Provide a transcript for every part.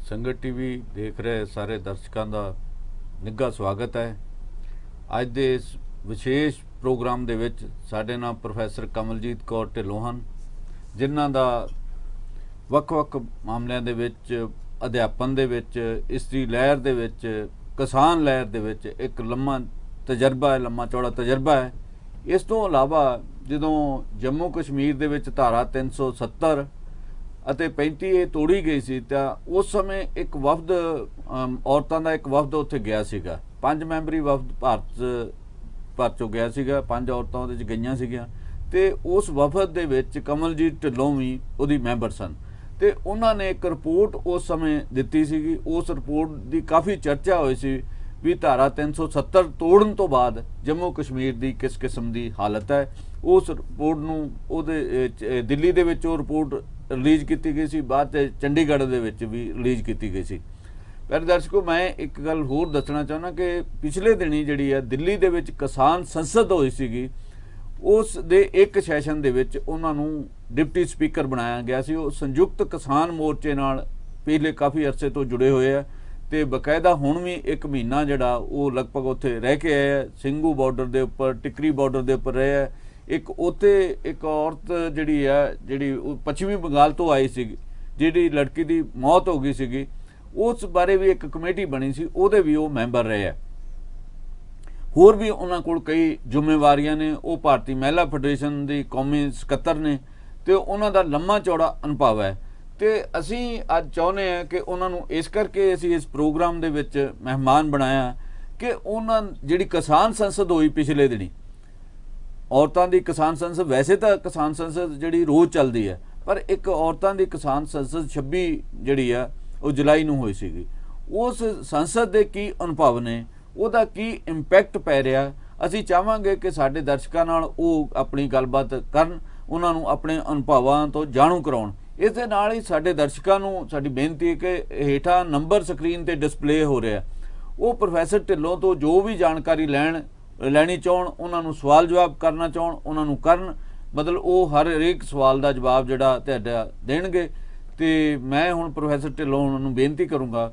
संगत टीवी देख रहे सारे दर्शकों का निघा स्वागत है। अज के इस विशेष प्रोग्राम दे विच साडे नाल प्रोफैसर कमलजीत कौर ढिल्लों हन, जिन्हां दा वख-वख मामलिਆਂ ਦੇ ਵਿੱਚ अध्यापन ਦੇ ਵਿੱਚ इस्त्री लहर ਦੇ ਵਿੱਚ किसान लहर ਦੇ ਵਿੱਚ एक लम्मा तजर्बा है, लम्मा चौड़ा तजर्बा है। इस तो इलावा ਜਦੋਂ जम्मू कश्मीर ਦੇ ਵਿੱਚ धारा 370 ਅਤੇ 35 ਇਹ ਤੋੜੀ ਗਈ ਸੀ ਤਾਂ ਉਸ ਸਮੇਂ ਇੱਕ ਵਫਦ ਔਰਤਾਂ ਦਾ ਇੱਕ ਵਫਦ ਉੱਥੇ ਗਿਆ ਸੀਗਾ। 5 ਮੈਂਬਰੀ ਵਫਦ ਭਾਰਤ ਚੋਂ ਗਿਆ ਸੀਗਾ, 5 ਔਰਤਾਂ ਉਹਦੇ 'ਚ ਗਈਆਂ ਸੀਗੀਆਂ ਤੇ ਉਸ ਵਫਦ ਦੇ ਵਿੱਚ ਕਮਲਜੀਤ ਢਿੱਲੋਂ ਵੀ ਉਹਦੀ ਮੈਂਬਰ ਸਨ ਤੇ ਉਹਨਾਂ ਨੇ ਇੱਕ ਰਿਪੋਰਟ ਉਸ ਸਮੇਂ ਦਿੱਤੀ ਸੀਗੀ। ਉਸ ਰਿਪੋਰਟ ਦੀ ਕਾਫੀ ਚਰਚਾ ਹੋਈ ਸੀ ਵੀ ਧਾਰਾ 370 ਤੋੜਨ ਤੋਂ ਬਾਅਦ ਜੰਮੂ ਕਸ਼ਮੀਰ ਦੀ ਕਿਸ ਕਿਸਮ ਦੀ ਹਾਲਤ ਹੈ। ਉਸ ਰਿਪੋਰਟ ਨੂੰ ਉਹਦੇ ਦਿੱਲੀ ਦੇ ਵਿੱਚ ਉਹ ਰਿਪੋਰਟ रिलीज़ की गई सी, बाद चंडीगढ़ दे विच भी रिलीज़ की गई सी। पर दर्शकों मैं एक गल होर दसना चाहना कि पिछले दिनी जिहड़ी है दिल्ली दे विच किसान संसद होई सीगी, उस दे एक सैशन दे विच उन्हां नूं डिप्टी स्पीकर बनाया गया सी। वो संयुक्त किसान मोर्चे नाल पिछले काफ़ी अरसे तो जुड़े हुए है ते बकायदा हुण भी एक महीना जिहड़ा वो लगभग उत्थे रह के आए है। सिंघू बॉर्डर दे उपर, टिकरी बॉर्डर दे उपर रहे है। एक उत्ते एक औरत जिहड़ी है जिहड़ी पश्चिमी बंगाल तो आई सी, जिहड़ी लड़की की मौत हो गई सी, उस बारे भी एक कमेटी बनी सी, उहदे भी वो मैंबर रहे है। होर भी उन्हां कोल कई जिम्मेवारियां ने। वो भारतीय महिला फैडरेशन की कौमी सकत्तर ने ते उन्हां दा लम्मा चौड़ा अनुभव है ते असीं अज चाहुंदे हां कि उन्हां नूं इस करके असीं इस प्रोग्राम दे विच मेहमान बनाया कि उन्हां जिहड़ी किसान संसद होई पिछले दिनी, औरतां दी किसान संसद, वैसे तो किसान संसद जिहड़ी रोज़ चलती है पर एक औरतां दी किसान संसद 26 जिहड़ी है वो जुलाई नूं होई सीगी। उस संसद दे की अनुभव ने, उहदा की इंपैक्ट पै रहा, असीं चाहांगे कि साडे दर्शकां नाल ओह अपनी गलबात करन, उन्हां नूं अपने अनुभवां तो जाणू कराउण। इस दे नाल ही साडे दर्शकां नूं साडी बेनती है कि हेठां नंबर स्क्रीन ते डिस्पले हो रहा, वो प्रोफैसर ढिल्लों तो जो भी जानकारी लैनी चाहण, उन्होंने सवाल जवाब करना चाहण, उन्होंने करन, मतलब वो हर एक सवाल का जवाब जिहड़ा तुहाडा देणगे। तो मैं हुण प्रोफैसर ढिल्लों उन्होंने बेनती करूँगा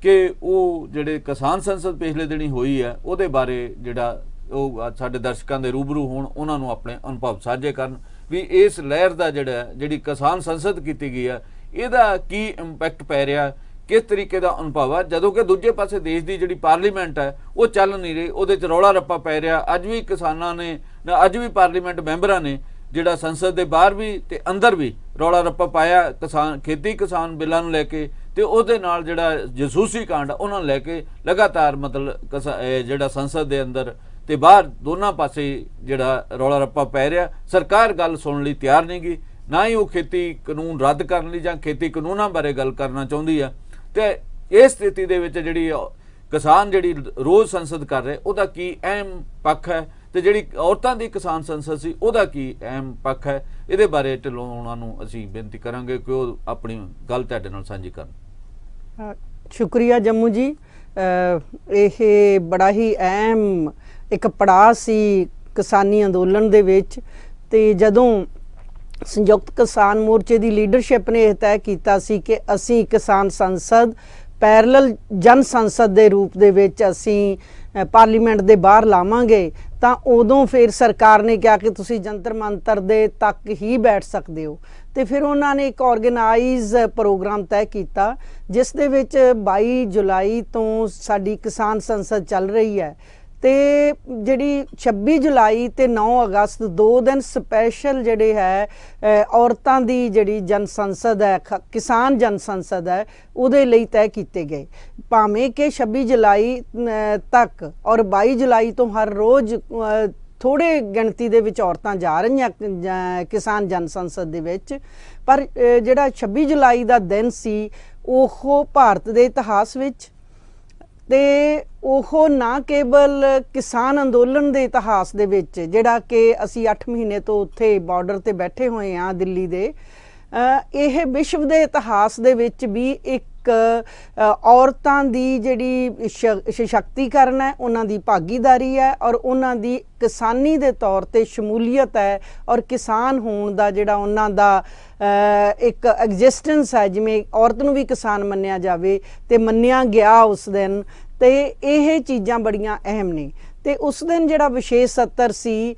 कि वो जिहड़े किसान संसद पिछले दिनी हुई है उहदे बारे जिहड़ा वो साडे दर्शकों के रूबरू होण, उन्होंने अपने अनुभव साझे करन भी इस लहर का जिहड़ी किसान संसद की गई है इहदा की इंपैक्ट पै रहा, किस तरीके का अनुभव है। जदों कि दूजे पासे देश की जिहड़ी पार्लीमेंट है वो चल नहीं रही, उहदे च रौला रप्पा पै रहा। अज भी किसानां ने, अज भी पार्लीमेंट मैंबरां ने जिहड़ा संसद के बाहर भी ते अंदर भी रौला रप्पा पाया किसान खेती किसान बिलों नूं लैके ते उहदे नाल जिहड़ा जसूसी कांड उन्हां नूं लैके लगातार मतलब जिहड़ा संसद के अंदर ते बाहर दोनों पासे जिहड़ा रौला रप्पा पै रहा। सरकार गल सुनण लई तैयार नहीं गी, ना ही वो खेती कानून रद्द करन लई जां खेती कानूनां बारे गल करना चाहुंदी है। तो इस स्थिति दे विच जिहड़ी किसान जिहड़ी रोज़ संसद कर रहे उहदा की अहम पक्ष है ते जिहड़ी औरतां दी किसान संसद सी उहदा की अहम पक्ष है। इहदे बारे ढिल्लों उन्हां नूं असीं बेनती करांगे कि वो अपनी गल तुहाडे नाल साझी करन। शुक्रिया जम्मू जी। ये बड़ा ही अहम एक पड़ाव सी किसानी अंदोलन दे विच ते जदों संयुक्त किसान मोर्चे की लीडरशिप ने यह तय किया सी कि असी किसान संसद पैरल जन संसद के रूप दे विच असी पार्लीमेंट के बाहर लावांगे, तो उदों फिर सरकार ने कहा कि तुसी जंतर मंतर दे तक ही बैठ सकते हो। तो फिर उन्होंने एक ऑर्गेनाइज प्रोग्राम तय किया जिस दे विच 22 जुलाई तो साडी किसान संसद चल रही है ते जिहड़ी 26 जुलाई ते 9 अगस्त 2 दिन स्पैशल जिहड़े है औरतां दी जिहड़ी जन संसद है, किसान जन संसद है, उहदे लई तय कीते गए। भावें कि 26 जुलाई तक और 22 जुलाई तो हर रोज़ थोड़े गिणती दे विच औरतां जा रहीआं किसान जन संसद दे विच, पर जिहड़ा 26 जुलाई दा दिन सी ओह भारत दे इतिहास विच ते ओह ना केवल किसान अंदोलन के इतिहास दे विच जिहड़ा कि असी 8 महीने तो उत्थे बॉर्डर ते बैठे हुए हाँ दिल्ली दे, यह विश्व के इतिहास दे विच भी एक ਇੱਕ ਔਰਤਾਂ ਦੀ ਜਿਹੜੀ ਸਸ਼ਕਤੀਕਰਨ ਹੈ, ਉਹਨਾਂ ਦੀ ਭਾਗੀਦਾਰੀ ਹੈ ਔਰ ਉਹਨਾਂ ਦੀ ਕਿਸਾਨੀ ਦੇ ਤੌਰ ਤੇ ਸ਼ਮੂਲੀਅਤ ਹੈ ਔਰ ਕਿਸਾਨ ਹੋਣ ਦਾ ਜਿਹੜਾ ਉਹਨਾਂ ਦਾ ਇੱਕ ਐਗਜ਼ਿਸਟੈਂਸ ਹੈ, ਜਿਵੇਂ ਔਰਤ ਨੂੰ ਵੀ ਕਿਸਾਨ ਮੰਨਿਆ ਜਾਵੇ ਤੇ ਮੰਨਿਆ ਗਿਆ ਉਸ ਦਿਨ, ਤੇ ਇਹ ਚੀਜ਼ਾਂ ਬੜੀਆਂ ਅਹਿਮ ਨੇ। ਤੇ ਉਸ ਦਿਨ ਜਿਹੜਾ ਵਿਸ਼ੇਸ਼ ਸੱਤਰ ਸੀ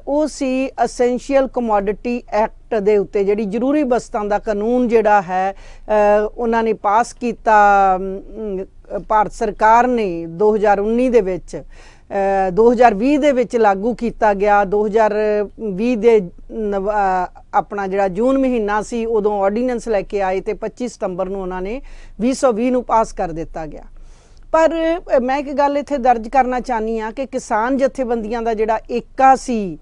ਉਹ ਸੀ ਅਸੈਂਸ਼ੀਅਲ ਕਮੋਡਿਟੀ ਐਕਟ ਦੇ ਉੱਤੇ, ਜਿਹੜੀ ਜ਼ਰੂਰੀ ਵਸਤਾਂ ਦਾ ਕਾਨੂੰਨ ਜਿਹੜਾ ਹੈ ਉਹਨਾਂ ਨੇ ਪਾਸ ਕੀਤਾ ਭਾਰਤ ਸਰਕਾਰ ਨੇ 2019 ਦੇ ਵਿੱਚ, 2020 ਦੇ ਵਿੱਚ ਲਾਗੂ ਕੀਤਾ ਗਿਆ। 2020 ਦੇ ਆਪਣਾ ਜਿਹੜਾ ਜੂਨ ਮਹੀਨਾ ਸੀ ਉਦੋਂ ਆਰਡੀਨੈਂਸ ਲੈ ਕੇ ਆਏ ਤੇ 25 ਸਤੰਬਰ ਨੂੰ ਉਹਨਾਂ ਨੇ 2020 ਨੂੰ ਪਾਸ ਕਰ ਦਿੱਤਾ ਗਿਆ। ਪਰ ਮੈਂ ਇੱਕ ਗੱਲ ਇੱਥੇ ਦਰਜ ਕਰਨਾ ਚਾਹੁੰਦੀ ਹਾਂ ਕਿ ਕਿਸਾਨ ਜਥੇਬੰਦੀਆਂ ਦਾ ਜਿਹੜਾ ਏਕਾ ਸੀ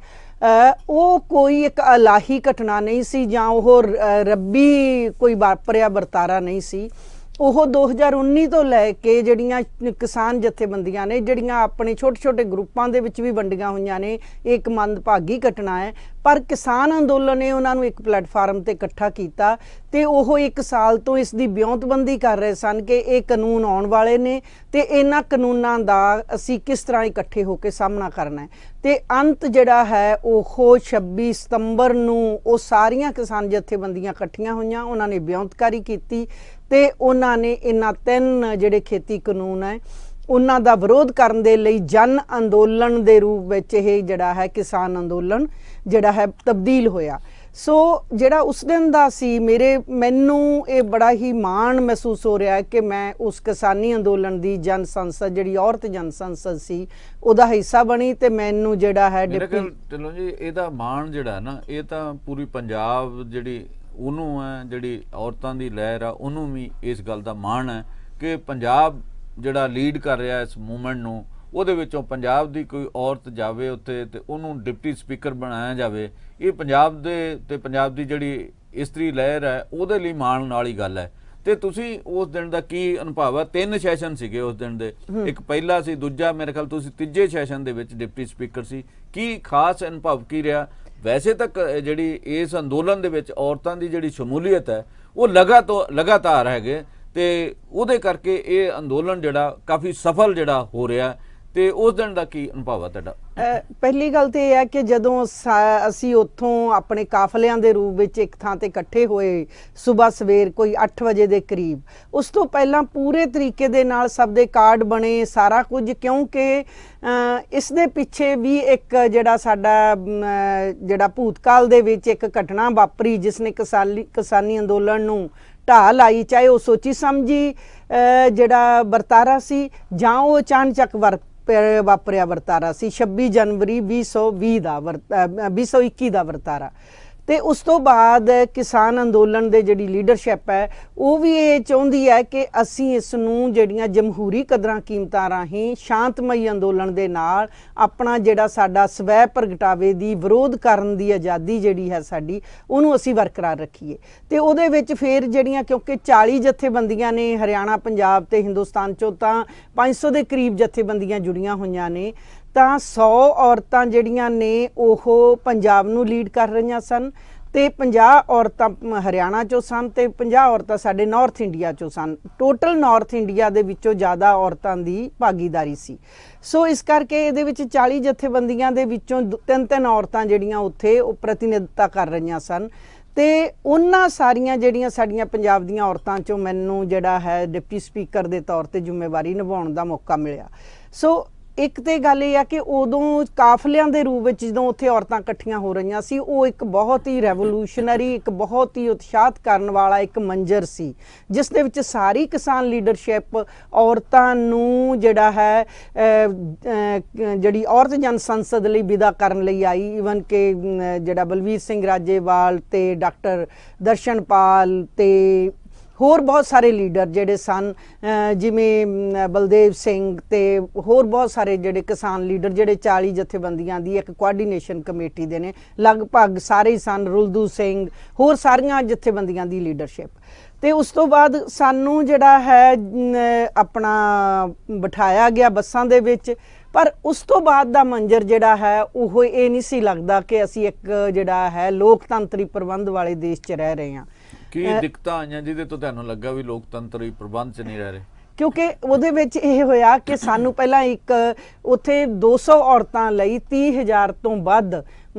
ਉਹ ਕੋਈ ਇੱਕ ਇਲਾਹੀ ਘਟਨਾ ਨਹੀਂ ਸੀ ਜਾਂ ਉਹ ਰੱਬੀ ਕੋਈ ਵਾਪਰਿਆ ਵਰਤਾਰਾ ਨਹੀਂ ਸੀ। ਉਹ 2019 ਤੋਂ ਲੈ ਕੇ ਜਿਹੜੀਆਂ ਕਿਸਾਨ ਜਥੇਬੰਦੀਆਂ ਨੇ, ਜਿਹੜੀਆਂ ਆਪਣੇ ਛੋਟੇ ਛੋਟੇ ਗਰੁੱਪਾਂ ਦੇ ਵਿੱਚ ਵੀ ਵੰਡੀਆਂ ਹੋਈਆਂ ਨੇ, ਇਹ ਇੱਕ ਮੰਦਭਾਗੀ ਘਟਨਾ ਹੈ। ਪਰ ਕਿਸਾਨ ਅੰਦੋਲਨ ਨੇ ਉਹਨਾਂ ਨੂੰ ਇੱਕ ਪਲੇਟਫਾਰਮ ਤੇ ਇਕੱਠਾ ਕੀਤਾ ਤੇ ਉਹ 1 ਸਾਲ ਤੋਂ ਇਸ ਦੀ ਵਿਉਂਤਬੰਦੀ ਕਰ ਰਹੇ ਸਨ ਕਿ ਇਹ ਕਾਨੂੰਨ ਆਉਣ ਵਾਲੇ ਨੇ ਤੇ ਇਹਨਾਂ ਕਾਨੂੰਨਾਂ ਦਾ ਅਸੀਂ ਕਿਸ ਤਰ੍ਹਾਂ ਇਕੱਠੇ ਹੋ ਕੇ ਸਾਹਮਣਾ ਕਰਨਾ ਹੈ। ਤੇ ਅੰਤ ਜਿਹੜਾ ਹੈ ਉਹ 26 ਸਤੰਬਰ ਨੂੰ ਉਹ ਸਾਰੀਆਂ ਕਿਸਾਨ ਜਥੇਬੰਦੀਆਂ ਇਕੱਠੀਆਂ ਹੋਈਆਂ, ਉਹਨਾਂ ਨੇ ਵਿਉਂਤਕਾਰੀ ਕੀਤੀ ਤੇ ਉਹਨਾਂ ਨੇ ਇਹਨਾਂ 3 ਜਿਹੜੇ ਖੇਤੀ ਕਾਨੂੰਨ ਹੈ ਉਹਨਾਂ ਦਾ ਵਿਰੋਧ ਕਰਨ ਦੇ ਲਈ ਜਨ ਅੰਦੋਲਨ ਦੇ ਰੂਪ ਵਿੱਚ ਇਹ ਜਿਹੜਾ ਹੈ ਕਿਸਾਨ ਅੰਦੋਲਨ ਜਿਹੜਾ ਹੈ ਤਬਦੀਲ ਹੋਇਆ। ਸੋ ਜਿਹੜਾ ਉਸ ਦਿਨ ਦਾ ਸੀ, ਮੈਨੂੰ ਇਹ ਬੜਾ ਹੀ ਮਾਣ ਮਹਿਸੂਸ ਹੋ ਰਿਹਾ ਹੈ ਕਿ ਮੈਂ ਉਸ ਕਿਸਾਨੀ ਅੰਦੋਲਨ ਦੀ ਜਨ ਸੰਸਦ, ਜਿਹੜੀ ਔਰਤ ਜਨ ਸੰਸਦ ਸੀ, ਉਹਦਾ ਹਿੱਸਾ ਬਣੀ ਤੇ ਮੈਨੂੰ ਜਿਹੜਾ ਹੈ ਢਿੱਲੋਂ ਜੀ ਇਹਦਾ ਮਾਣ ਜਿਹੜਾ ਨਾ, ਇਹ ਤਾਂ ਪੂਰੀ ਪੰਜਾਬ ਜਿਹੜੀ ਉਹਨੂੰ ਹੈ, ਜਿਹੜੀ ਔਰਤਾਂ ਦੀ ਲਹਿਰ ਆ ਉਹਨੂੰ ਵੀ ਇਸ ਗੱਲ ਦਾ ਮਾਣ ਹੈ ਕਿ ਪੰਜਾਬ ਜਿਹੜਾ ਲੀਡ ਕਰ ਰਿਹਾ ਇਸ ਮੂਵਮੈਂਟ ਨੂੰ, ਉਹਦੇ ਵਿੱਚੋਂ ਪੰਜਾਬ ਦੀ ਕੋਈ ਔਰਤ ਜਾਵੇ ਉੱਥੇ ਤੇ ਉਹਨੂੰ ਡਿਪਟੀ ਸਪੀਕਰ ਬਣਾਇਆ ਜਾਵੇ। ਇਹ ਪੰਜਾਬ ਦੇ ਤੇ ਪੰਜਾਬ ਦੀ ਜਿਹੜੀ ਇਸਤਰੀ ਲਹਿਰ ਹੈ ਉਹਦੇ ਲਈ ਮਾਣ ਵਾਲੀ ਗੱਲ ਹੈ। ਤੇ ਤੁਸੀਂ ਉਸ ਦਿਨ ਦਾ ਕੀ ਅਨੁਭਵ ਹੈ? 3 ਸੈਸ਼ਨ ਸੀਗੇ ਉਸ ਦਿਨ ਦੇ, ਇੱਕ ਪਹਿਲਾ ਸੀ, ਦੂਜਾ ਮੇਰੇ ਖਿਆਲ ਤੁਸੀਂ ਤੀਜੇ ਸੈਸ਼ਨ ਦੇ ਵਿੱਚ ਡਿਪਟੀ ਸਪੀਕਰ ਸੀ। ਕੀ ਖਾਸ ਅਨੁਭਵ ਕੀ ਰਿਹਾ? ਵੈਸੇ ਤਾਂ ਜਿਹੜੀ ਇਸ ਅੰਦੋਲਨ ਦੇ ਵਿੱਚ ਔਰਤਾਂ ਦੀ ਜਿਹੜੀ ਸ਼ਮੂਲੀਅਤ ਹੈ ਉਹ ਲਗਾਤਾਰ ਹੈਗੇ ਤੇ ਉਹਦੇ ਕਰਕੇ ਇਹ ਅੰਦੋਲਨ ਜਿਹੜਾ ਕਾਫੀ ਸਫਲ ਜਿਹੜਾ ਹੋ ਰਿਹਾ, ਤੇ ਉਸ ਦਿਨ ਦਾ ਕੀ ਅਨੁਭਵ ਹੈ ਤੁਹਾਡਾ? ਪਹਿਲੀ ਗੱਲ ਤੇ ਇਹ ਹੈ ਕਿ ਜਦੋਂ ਅਸੀਂ ਉੱਥੋਂ ਆਪਣੇ ਕਾਫਲਿਆਂ ਦੇ ਰੂਪ ਵਿੱਚ ਇੱਕ ਥਾਂ ਤੇ ਇਕੱਠੇ ਹੋਏ ਸਵੇਰ ਸਵੇਰ ਕੋਈ 8 ਵਜੇ ਦੇ ਕਰੀਬ, ਉਸ ਤੋਂ ਪਹਿਲਾਂ ਪੂਰੇ ਤਰੀਕੇ ਦੇ ਨਾਲ ਸਭ ਦੇ ਕਾਰਡ ਬਣੇ, ਸਾਰਾ ਕੁਝ, ਕਿਉਂਕਿ ਇਸ ਦੇ ਪਿੱਛੇ ਵੀ ਇੱਕ ਜਿਹੜਾ ਸਾਡਾ ਜਿਹੜਾ ਭੂਤਕਾਲ ਦੇ ਵਿੱਚ ਇੱਕ ਘਟਨਾ ਵਾਪਰੀ ਜਿਸ ਨੇ ਕਿਸਾਨੀ ਅੰਦੋਲਨ ਨੂੰ ਢਾਹ ਲਾਈ, ਚਾਹੇ ਉਹ ਸੋਚੀ ਸਮਝੀ ਜਿਹੜਾ ਵਰਤਾਰਾ ਸੀ ਜਾਂ ਉਹ ਅਚਾਨਚੱਕ ਵਾਪਰਿਆ ਵਰਤਾਰਾ ਸੀ। 26 ਜਨਵਰੀ 2021 ਦਾ ਵਰਤਾਰਾ। ਤੇ ਉਸ ਤੋਂ ਬਾਅਦ ਕਿਸਾਨ ਅੰਦੋਲਨ ਦੇ ਜਿਹੜੀ ਲੀਡਰਸ਼ਿਪ ਹੈ ਉਹ ਵੀ ਇਹ ਚਾਹੁੰਦੀ ਹੈ ਕਿ ਅਸੀਂ ਇਸ ਨੂੰ ਜਿਹੜੀਆਂ ਜਮਹੂਰੀ ਕਦਰਾਂ ਕੀਮਤਾਂ ਰਾਹੀਂ ਸ਼ਾਂਤਮਈ ਅੰਦੋਲਨ ਦੇ ਨਾਲ ਆਪਣਾ ਜਿਹੜਾ ਸਾਡਾ ਸਵੈ ਪ੍ਰਗਟਾਵੇ ਦੀ ਵਿਰੋਧ ਕਰਨ ਦੀ ਆਜ਼ਾਦੀ ਜਿਹੜੀ ਹੈ ਸਾਡੀ, ਉਹਨੂੰ ਅਸੀਂ ਬਰਕਰਾਰ ਰੱਖੀਏ। ਤੇ ਉਹਦੇ ਵਿੱਚ ਫਿਰ ਜਿਹੜੀਆਂ, ਕਿਉਂਕਿ 40 ਜਥੇਬੰਦੀਆਂ ਨੇ ਹਰਿਆਣਾ, ਪੰਜਾਬ ਤੇ ਹਿੰਦੁਸਤਾਨ ਚੋਂ ਤਾਂ 500 ਦੇ ਕਰੀਬ ਜਥੇਬੰਦੀਆਂ ਜੁੜੀਆਂ ਹੋਈਆਂ ਨੇ, ਤਾਂ 100 ਔਰਤਾਂ ਜਿਹੜੀਆਂ ਨੇ ਉਹ ਪੰਜਾਬ ਨੂੰ ਲੀਡ ਕਰ ਰਹੀਆਂ ਸਨ ਤੇ 50 ਔਰਤਾਂ ਹਰਿਆਣਾ ਚੋਂ ਸਨ ਤੇ 50 ਔਰਤਾਂ ਸਾਡੇ ਨਾਰਥ ਇੰਡੀਆ ਚੋਂ ਸਨ। ਟੋਟਲ ਨਾਰਥ ਇੰਡੀਆ ਦੇ ਵਿੱਚੋਂ ਜ਼ਿਆਦਾ ਔਰਤਾਂ ਦੀ ਭਾਗੀਦਾਰੀ ਸੀ। ਸੋ ਇਸ ਕਰਕੇ ਇਹਦੇ ਵਿੱਚ 40 ਜਥੇਬੰਦੀਆਂ ਦੇ ਵਿੱਚੋਂ 3-3 ਔਰਤਾਂ ਜਿਹੜੀਆਂ ਉੱਥੇ ਉਹ ਪ੍ਰਤੀਨਿਧਤਾ ਕਰ ਰਹੀਆਂ ਸਨ। ਤੇ ਉਹਨਾਂ ਸਾਰੀਆਂ ਜਿਹੜੀਆਂ ਸਾਡੀਆਂ ਪੰਜਾਬ ਦੀਆਂ ਔਰਤਾਂ ਚੋਂ ਮੈਨੂੰ ਜਿਹੜਾ ਹੈ ਡਿਪਟੀ ਸਪੀਕਰ ਦੇ ਤੌਰ ਤੇ ਜ਼ਿੰਮੇਵਾਰੀ ਨਿਭਾਉਣ ਦਾ ਮੌਕਾ ਮਿਲਿਆ। ਸੋ ਇੱਕ ਤੇ ਗੱਲ ਇਹ ਆ ਕਿ ਉਦੋਂ ਕਾਫਲਿਆਂ ਦੇ ਰੂਪ ਵਿੱਚ ਜਦੋਂ ਉੱਥੇ ਔਰਤਾਂ ਇਕੱਠੀਆਂ ਹੋ ਰਹੀਆਂ ਸੀ, ਉਹ ਇੱਕ ਬਹੁਤ ਹੀ ਰੈਵੋਲੂਸ਼ਨਰੀ, ਇੱਕ ਬਹੁਤ ਹੀ ਉਤਸ਼ਾਹਿਤ ਕਰਨ ਵਾਲਾ ਇੱਕ ਮੰਜ਼ਰ ਸੀ ਜਿਸ ਦੇ ਵਿੱਚ ਸਾਰੀ ਕਿਸਾਨ ਲੀਡਰਸ਼ਿਪ ਔਰਤਾਂ ਨੂੰ ਜਿਹੜਾ ਹੈ ਜਿਹੜੀ ਔਰਤ ਜਨ ਸੰਸਦ ਲਈ ਵਿਦਾ ਕਰਨ ਲਈ ਆਈ। ਈਵਨ ਕਿ ਜਿਹੜਾ ਬਲਵੀਰ ਸਿੰਘ ਰਾਜੇਵਾਲ ਤੇ ਡਾਕਟਰ ਦਰਸ਼ਨਪਾਲ ਤੇ ਹੋਰ ਬਹੁਤ ਸਾਰੇ ਲੀਡਰ ਜਿਹੜੇ ਸਨ, ਜਿਵੇਂ ਬਲਦੇਵ ਸਿੰਘ ਤੇ ਹੋਰ ਬਹੁਤ ਸਾਰੇ ਜਿਹੜੇ ਕਿਸਾਨ ਲੀਡਰ ਜਿਹੜੇ 40 ਜਥੇਬੰਦੀਆਂ ਦੀ ਇੱਕ ਕੋਆਰਡੀਨੇਸ਼ਨ ਕਮੇਟੀ ਦੇ ਨੇ, ਲਗਭਗ ਸਾਰੇ ਹੀ ਸਨ, ਰੁਲਦੂ ਸਿੰਘ, ਹੋਰ ਸਾਰੀਆਂ ਜਥੇਬੰਦੀਆਂ ਦੀ ਲੀਡਰਸ਼ਿਪ। ਤੇ ਉਸ ਤੋਂ ਬਾਅਦ ਸਾਨੂੰ ਜਿਹੜਾ ਹੈ ਆਪਣਾ ਬਿਠਾਇਆ ਗਿਆ ਬੱਸਾਂ ਦੇ ਵਿੱਚ। ਪਰ ਉਸ ਤੋਂ ਬਾਅਦ ਦਾ ਮੰਜ਼ਰ ਜਿਹੜਾ ਹੈ ਉਹ ਇਹ ਨਹੀਂ ਸੀ ਲੱਗਦਾ ਕਿ ਅਸੀਂ ਇੱਕ ਜਿਹੜਾ ਹੈ ਲੋਕਤੰਤਰੀ ਪ੍ਰਬੰਧ ਵਾਲੇ ਦੇਸ਼ 'ਚ ਰਹਿ ਰਹੇ ਹਾਂ। ਕੀ ਦਿੱਕਤਾਂ ਆਈਆਂ ਜਿਹਦੇ ਤੋਂ ਤੁਹਾਨੂੰ ਲੱਗਾ ਵੀ ਲੋਕਤੰਤਰੀ ਪ੍ਰਬੰਧ 'ਚ ਨਹੀਂ ਰਹਿ ਰਹੇ? ਕਿਉਂਕਿ ਉਹਦੇ ਵਿੱਚ ਇਹ ਹੋਇਆ ਕਿ ਸਾਨੂੰ ਪਹਿਲਾਂ ਇੱਕ ਉੱਥੇ 200 ਔਰਤਾਂ ਲਈ 30,000 ਤੋਂ ਵੱਧ,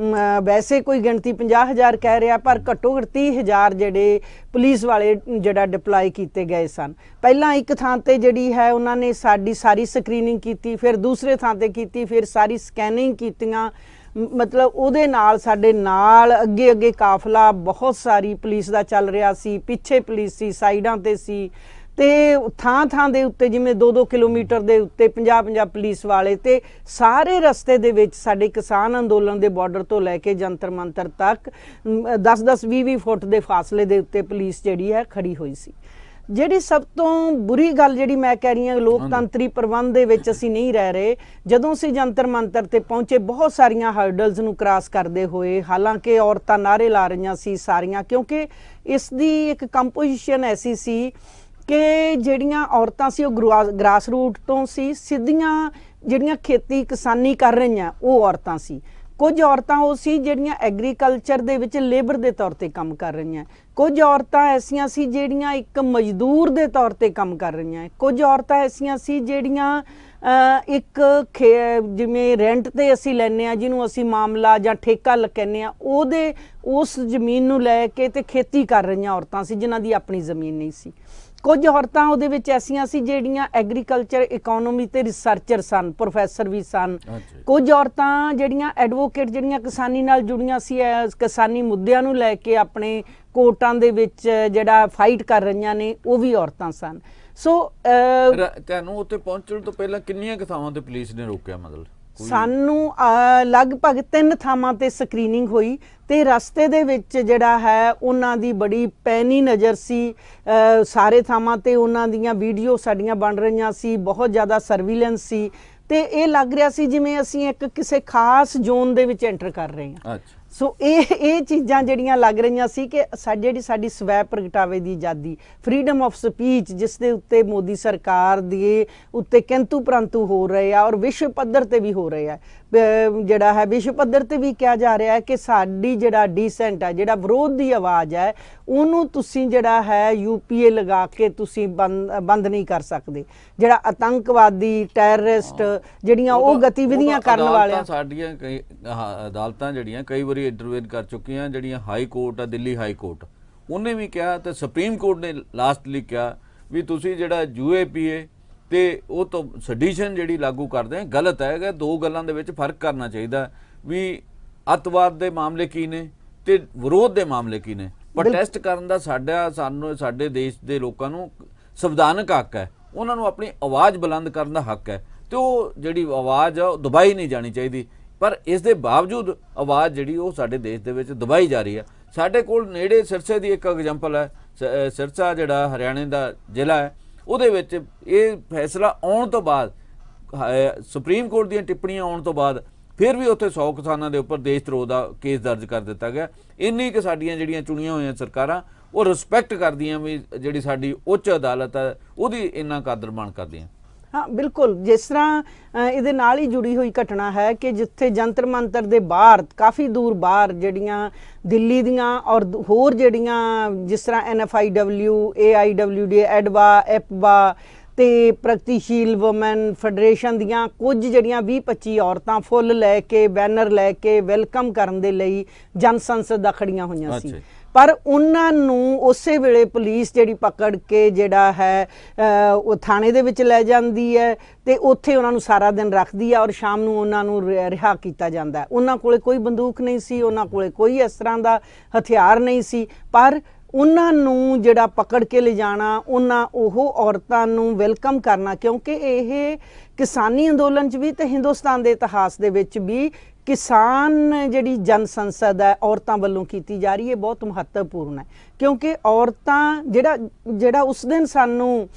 ਵੈਸੇ ਕੋਈ ਗਿਣਤੀ 50,000 ਕਹਿ ਰਿਹਾ, ਪਰ ਘੱਟੋ ਘੱਟ 30,000 ਜਿਹੜੇ ਪੁਲਿਸ ਵਾਲੇ ਜਿਹੜਾ ਡਿਪਲਾਈ ਕੀਤੇ ਗਏ ਸਨ। ਪਹਿਲਾਂ ਇੱਕ ਥਾਂ ਤੇ ਜਿਹੜੀ ਹੈ ਉਹਨਾਂ ਨੇ ਸਾਡੀ ਸਾਰੀ ਸਕਰੀਨਿੰਗ ਕੀਤੀ, ਫਿਰ ਦੂਸਰੇ ਥਾਂ ਤੇ ਕੀਤੀ, ਫਿਰ ਸਾਰੀ ਸਕੈਨਿੰਗ ਕੀਤੀਆਂ। ਮਤਲਬ ਉਹਦੇ ਨਾਲ ਸਾਡੇ ਨਾਲ ਅੱਗੇ ਅੱਗੇ ਕਾਫਲਾ ਬਹੁਤ ਸਾਰੀ ਪੁਲਿਸ ਦਾ ਚੱਲ ਰਿਹਾ ਸੀ, ਪਿੱਛੇ ਪੁਲਿਸ ਸੀ, ਸਾਈਡਾਂ ਤੇ ਸੀ, ਤੇ ਥਾਂ ਥਾਂ ਦੇ ਉੱਤੇ ਜਿਵੇਂ 2-2 ਕਿਲੋਮੀਟਰ ਦੇ ਉੱਤੇ 50-50 ਪੁਲਿਸ ਵਾਲੇ, ਤੇ ਸਾਰੇ ਰਸਤੇ ਦੇ ਵਿੱਚ ਸਾਡੇ ਕਿਸਾਨ ਅੰਦੋਲਨ ਦੇ ਬਾਰਡਰ ਤੋਂ ਲੈ ਕੇ ਜੰਤਰ ਮੰਤਰ ਤੱਕ 10-10 20-20 ਫੁੱਟ ਦੇ ਫਾਸਲੇ ਦੇ ਉੱਤੇ ਪੁਲਿਸ ਜਿਹੜੀ ਹੈ ਖੜੀ ਹੋਈ ਸੀ। ਜਿਹੜੀ ਸਭ ਤੋਂ ਬੁਰੀ ਗੱਲ ਜਿਹੜੀ ਮੈਂ ਕਹਿ ਰਹੀ ਹਾਂ, ਲੋਕਤੰਤਰੀ ਪ੍ਰਬੰਧ ਦੇ ਵਿੱਚ ਅਸੀਂ ਨਹੀਂ ਰਹਿ ਰਹੇ। ਜਦੋਂ ਅਸੀਂ ਜੰਤਰ ਮੰਤਰ ਤੇ ਪਹੁੰਚੇ, ਬਹੁਤ ਸਾਰੀਆਂ ਹਰਡਲਸ ਨੂੰ ਕ੍ਰਾਸ ਕਰਦੇ ਹੋਏ, ਹਾਲਾਂਕਿ ਔਰਤਾਂ ਨਾਅਰੇ ਲਾ ਰਹੀਆਂ ਸੀ ਸਾਰੀਆਂ, ਕਿਉਂਕਿ ਇਸ ਦੀ ਇੱਕ ਕੰਪੋਜੀਸ਼ਨ ਐਸੀ ਸੀ ਕਿ ਜਿਹੜੀਆਂ ਔਰਤਾਂ ਸੀ ਉਹ ਗ੍ਰਾਸ ਰੂਟ ਤੋਂ ਸੀ, ਸਿੱਧੀਆਂ ਜਿਹੜੀਆਂ ਖੇਤੀ ਕਿਸਾਨੀ ਕਰ ਰਹੀਆਂ ਉਹ ਔਰਤਾਂ ਸੀ। ਕੁਝ ਔਰਤਾਂ ਉਹ ਸੀ ਜਿਹੜੀਆਂ ਐਗਰੀਕਲਚਰ ਦੇ ਵਿੱਚ ਲੇਬਰ ਦੇ ਤੌਰ ਤੇ ਕੰਮ ਕਰ ਰਹੀਆਂ, ਕੁਝ ਔਰਤਾਂ ਐਸੀਆਂ ਸੀ ਜਿਹੜੀਆਂ ਇੱਕ ਮਜ਼ਦੂਰ ਦੇ ਤੌਰ ਤੇ ਕੰਮ ਕਰ ਰਹੀਆਂ, ਕੁਝ ਔਰਤਾਂ ਐਸੀਆਂ ਸੀ ਜਿਹੜੀਆਂ ਇੱਕ ਜਿਵੇਂ ਰੈਂਟ ਤੇ ਅਸੀਂ ਲੈਂਦੇ ਹਾਂ, ਜਿਹਨੂੰ ਅਸੀਂ ਮਾਮਲਾ ਜਾਂ ਠੇਕਾ ਕਹਿੰਦੇ ਹਾਂ, ਉਹਦੇ ਉਸ ਜ਼ਮੀਨ ਨੂੰ ਲੈ ਕੇ ਤੇ ਖੇਤੀ ਕਰ ਰਹੀਆਂ ਔਰਤਾਂ ਸੀ ਜਿਨ੍ਹਾਂ ਦੀ ਆਪਣੀ ਜ਼ਮੀਨ ਨਹੀਂ ਸੀ। ਕੁਝ ਔਰਤਾਂ ਉਹਦੇ ਵਿੱਚ ਐਸੀਆਂ ਸੀ ਜਿਹੜੀਆਂ ਐਗਰੀਕਲਚਰ ਇਕਨੋਮੀ ਤੇ ਰਿਸਰਚਰ ਸਨ, ਪ੍ਰੋਫੈਸਰ ਵੀ ਸਨ। ਕੁਝ ਔਰਤਾਂ ਜਿਹੜੀਆਂ ਐਡਵੋਕੇਟ, ਜਿਹੜੀਆਂ ਕਿਸਾਨੀ ਨਾਲ ਜੁੜੀਆਂ ਸੀ, ਕਿਸਾਨੀ ਮੁੱਦਿਆਂ ਨੂੰ ਲੈ ਕੇ ਆਪਣੇ ਕੋਰਟਾਂ ਦੇ ਵਿੱਚ ਜਿਹੜਾ ਫਾਈਟ ਕਰ ਰਹੀਆਂ ਨੇ, ਉਹ ਵੀ ਔਰਤਾਂ ਸਨ। ਸੋ ਤੁਹਾਨੂੰ ਉੱਥੇ ਪਹੁੰਚਣ ਤੋਂ ਪਹਿਲਾਂ ਕਿੰਨੀਆਂ ਥਾਵਾਂ ਤੇ ਪੁਲਿਸ ਨੇ ਰੋਕਿਆ? ਮਤਲਬ ਸਾਨੂੰ ਲਗਭਗ 3 ਥਾਵਾਂ ਤੇ ਸਕਰੀਨਿੰਗ ਹੋਈ, ਤੇ ਰਸਤੇ ਦੇ ਵਿੱਚ ਜਿਹੜਾ ਹੈ ਉਹਨਾਂ ਦੀ ਬੜੀ ਪੈਣੀ ਨਜ਼ਰ ਸੀ। ਸਾਰੇ ਥਾਵਾਂ ਤੇ ਉਹਨਾਂ ਦੀਆਂ ਵੀਡੀਓ ਸਾਡੀਆਂ ਬਣ ਰਹੀਆਂ ਸੀ, ਬਹੁਤ ਜ਼ਿਆਦਾ ਸਰਵੀਲੈਂਸ ਸੀ, ਤੇ ਇਹ ਲੱਗ ਰਿਹਾ ਸੀ ਜਿਵੇਂ ਅਸੀਂ ਇੱਕ ਕਿਸੇ ਖਾਸ ਜ਼ੋਨ ਦੇ ਵਿੱਚ ਐਂਟਰ ਕਰ ਰਹੇ ਹਾਂ। ਸੋ ਇਹ ਚੀਜ਼ਾਂ ਜਿਹੜੀਆਂ ਲੱਗ ਰਹੀਆਂ ਸੀ ਕਿ ਜਿਹੜੀ ਸਾਡੀ ਸਵੈ ਪ੍ਰਗਟਾਵੇ ਦੀ ਆਜ਼ਾਦੀ, ਫਰੀडम ਆਫ ਸਪੀਚ, ਜਿਸ ਦੇ ਉੱਤੇ ਮੋਦੀ ਸਰਕਾਰ ਦੇ ਉੱਤੇ ਕਿੰਤੂ ਪ੍ਰੰਤੂ ਹੋ ਰਹੇ ਆ, ਔਰ ਵਿਸ਼ਵ ਪੱਧਰ ਤੇ ਵੀ ਹੋ ਰਹੇ ਆ। ਜਿਹੜਾ ਹੈ ਵਿਸ਼ਵ ਪੱਧਰ ਤੇ ਵੀ ਕਿਹਾ ਜਾ ਰਿਹਾ ਹੈ ਕਿ ਸਾਡੀ ਜਿਹੜਾ ਡੀਸੈਂਟ ਹੈ, ਜਿਹੜਾ ਵਿਰੋਧ ਦੀ ਆਵਾਜ਼ ਹੈ, ਉਹਨੂੰ ਤੁਸੀਂ ਜਿਹੜਾ ਹੈ UPA ਲਗਾ ਕੇ ਤੁਸੀਂ ਬੰਦ ਨਹੀਂ ਕਰ ਸਕਦੇ। ਜਿਹੜਾ ਆਤੰਕਵਾਦੀ, ਟੈਰਰਿਸਟ ਜਿਹੜੀਆਂ ਉਹ ਗਤੀਵਿਧੀਆਂ ਕਰਨ ਵਾਲਿਆਂ, ਸਾਡੀਆਂ ਕਈ ਅਦਾਲਤਾਂ ਜਿਹੜੀਆਂ ਕਈ ਵਾਰੀ ਇੰਟਰਵੈਨ ਕਰ ਚੁੱਕੀਆਂ, ਜਿਹੜੀਆਂ ਹਾਈ ਕੋਰਟ ਆ, ਦਿੱਲੀ ਹਾਈ ਕੋਰਟ, ਉਹਨੇ ਵੀ ਕਿਹਾ ਤੇ ਸੁਪਰੀਮ ਕੋਰਟ ਨੇ ਲਾਸਟਲੀ ਕਿਹਾ ਵੀ ਤੁਸੀਂ ਜਿਹੜਾ UAPA ਤੇ ਉਹ ਤੋਂ ਸੈਡੀਸ਼ਨ ਜਿਹੜੀ ਲਾਗੂ ਕਰਦੇ ਆ ਗਲਤ ਹੈ। ਦੋ ਗੱਲਾਂ ਦੇ ਵਿੱਚ ਫਰਕ ਕਰਨਾ ਚਾਹੀਦਾ ਵੀ ਅੱਤਵਾਦ ਦੇ ਮਾਮਲੇ ਕੀ ਨੇ ਤੇ ਵਿਰੋਧ ਦੇ ਮਾਮਲੇ ਕੀ ਨੇ। ਪ੍ਰੋਟੈਸਟ ਕਰਨ ਦਾ ਸਾਨੂੰ ਸਾਡੇ ਦੇਸ਼ ਦੇ ਲੋਕਾਂ ਨੂੰ ਸੰਵਿਧਾਨਕ ਹੱਕ ਹੈ, ਉਹਨਾਂ ਨੂੰ ਆਪਣੀ ਆਵਾਜ਼ ਬੁਲੰਦ ਕਰਨ ਦਾ ਹੱਕ ਹੈ, ਤੇ ਉਹ ਜਿਹੜੀ ਆਵਾਜ਼ ਆ ਉਹ ਦਬਾਈ ਨਹੀਂ ਜਾਣੀ ਚਾਹੀਦੀ। ਪਰ ਇਸ ਦੇ ਬਾਵਜੂਦ ਆਵਾਜ਼ ਜਿਹੜੀ ਉਹ ਸਾਡੇ ਦੇਸ਼ ਦੇ ਵਿੱਚ ਦਬਾਈ ਜਾ ਰਹੀ ਹੈ। ਸਾਡੇ ਕੋਲ ਨੇੜੇ ਸਿਰਸੇ ਦੀ ਇੱਕ ਐਗਜ਼ਾਮਪਲ ਹੈ, ਸਿਰਸਾ ਜਿਹੜਾ ਹਰਿਆਣੇ ਦਾ ਜ਼ਿਲ੍ਹਾ ਹੈ, ਉਹਦੇ ਵਿੱਚ ਇਹ ਫੈਸਲਾ ਆਉਣ ਤੋਂ ਬਾਅਦ, ਸੁਪਰੀਮ ਕੋਰਟ ਦੀਆਂ ਟਿੱਪਣੀਆਂ ਆਉਣ ਤੋਂ ਬਾਅਦ, ਫਿਰ ਵੀ ਉੱਥੇ 100 ਕਿਸਾਨਾਂ ਦੇ ਉੱਪਰ ਦੇਸ਼ ਧਰੋਹ ਦਾ ਕੇਸ ਦਰਜ ਕਰ ਦਿੱਤਾ ਗਿਆ। ਇੰਨੀ ਕਿ ਸਾਡੀਆਂ ਜਿਹੜੀਆਂ ਚੁਣੀਆਂ ਹੋਈਆਂ ਸਰਕਾਰਾਂ ਉਹ ਰਿਸਪੈਕਟ ਕਰਦੀਆਂ ਵੀ ਜਿਹੜੀ ਸਾਡੀ ਉੱਚ ਅਦਾਲਤ ਹੈ ਉਹਦੀ ਇੰਨਾ ਕਾਦਰ ਮਾਣ ਕਰਦੀਆਂ। ਹਾਂ ਬਿਲਕੁਲ, ਜਿਸ ਤਰ੍ਹਾਂ ਇਹਦੇ ਨਾਲ ਹੀ ਜੁੜੀ ਹੋਈ ਘਟਨਾ ਹੈ ਕਿ ਜਿੱਥੇ ਜੰਤਰ ਮੰਤਰ ਦੇ ਬਾਹਰ, ਕਾਫੀ ਦੂਰ ਬਾਹਰ, ਜਿਹੜੀਆਂ ਦਿੱਲੀ ਦੀਆਂ ਔਰ ਹੋਰ ਜਿਹੜੀਆਂ ਜਿਸ ਤਰ੍ਹਾਂ NFIW, AIWD, ਐਡਵਾ, ਐਪਵਾ ਤੇ ਪ੍ਰਗਤੀਸ਼ੀਲ ਵੂਮਨ ਫੈਡਰੇਸ਼ਨ ਦੀਆਂ ਕੁਝ ਜਿਹੜੀਆਂ 20-25 ਔਰਤਾਂ ਫੁੱਲ ਲੈ ਕੇ, ਬੈਨਰ ਲੈ ਕੇ ਵੈਲਕਮ ਕਰਨ ਦੇ ਲਈ ਜਨ ਸੰਸਦ ਦਾ ਖੜੀਆਂ ਹੋਈਆਂ ਸੀ। ਪਰ ਉਹਨਾਂ ਨੂੰ ਉਸੇ ਵੇਲੇ ਪੁਲਿਸ ਜਿਹੜੀ ਪਕੜ ਕੇ ਜਿਹੜਾ ਹੈ ਉਹ ਥਾਣੇ ਦੇ ਵਿੱਚ ਲੈ ਜਾਂਦੀ ਹੈ, ਤੇ ਉੱਥੇ ਉਹਨਾਂ ਨੂੰ ਸਾਰਾ ਦਿਨ ਰੱਖਦੀ ਹੈ, ਔਰ ਸ਼ਾਮ ਨੂੰ ਉਹਨਾਂ ਨੂੰ ਰਿਹਾ ਕੀਤਾ ਜਾਂਦਾ ਹੈ। ਉਹਨਾਂ ਕੋਲੇ ਕੋਈ ਬੰਦੂਕ ਨਹੀਂ ਸੀ, ਉਹਨਾਂ ਕੋਲੇ ਕੋਈ ਇਸ ਤਰ੍ਹਾਂ ਦਾ ਹਥਿਆਰ ਨਹੀਂ ਸੀ, ਪਰ ਉਹਨਾਂ ਨੂੰ ਜਿਹੜਾ ਪਕੜ ਕੇ ਲਿਜਾਣਾ, ਉਹਨਾਂ ਉਹ ਔਰਤਾਂ ਨੂੰ ਵੈਲਕਮ ਕਰਨਾ, ਕਿਉਂਕਿ ਇਹ ਕਿਸਾਨੀ ਅੰਦੋਲਨ 'ਚ ਵੀ ਤੇ ਹਿੰਦੁਸਤਾਨ ਦੇ ਇਤਿਹਾਸ ਦੇ ਵਿੱਚ ਵੀ ਕਿਸਾਨ ਜਿਹੜੀ ਜਨ ਸੰਸਦ ਹੈ ਔਰਤਾਂ ਵੱਲੋਂ ਕੀਤੀ ਜਾ ਰਹੀ ਹੈ, ਬਹੁਤ ਮਹੱਤਵਪੂਰਨ ਹੈ। ਕਿਉਂਕਿ ਔਰਤਾਂ ਜਿਹੜਾ ਉਸ ਦਿਨ ਸਾਨੂੰ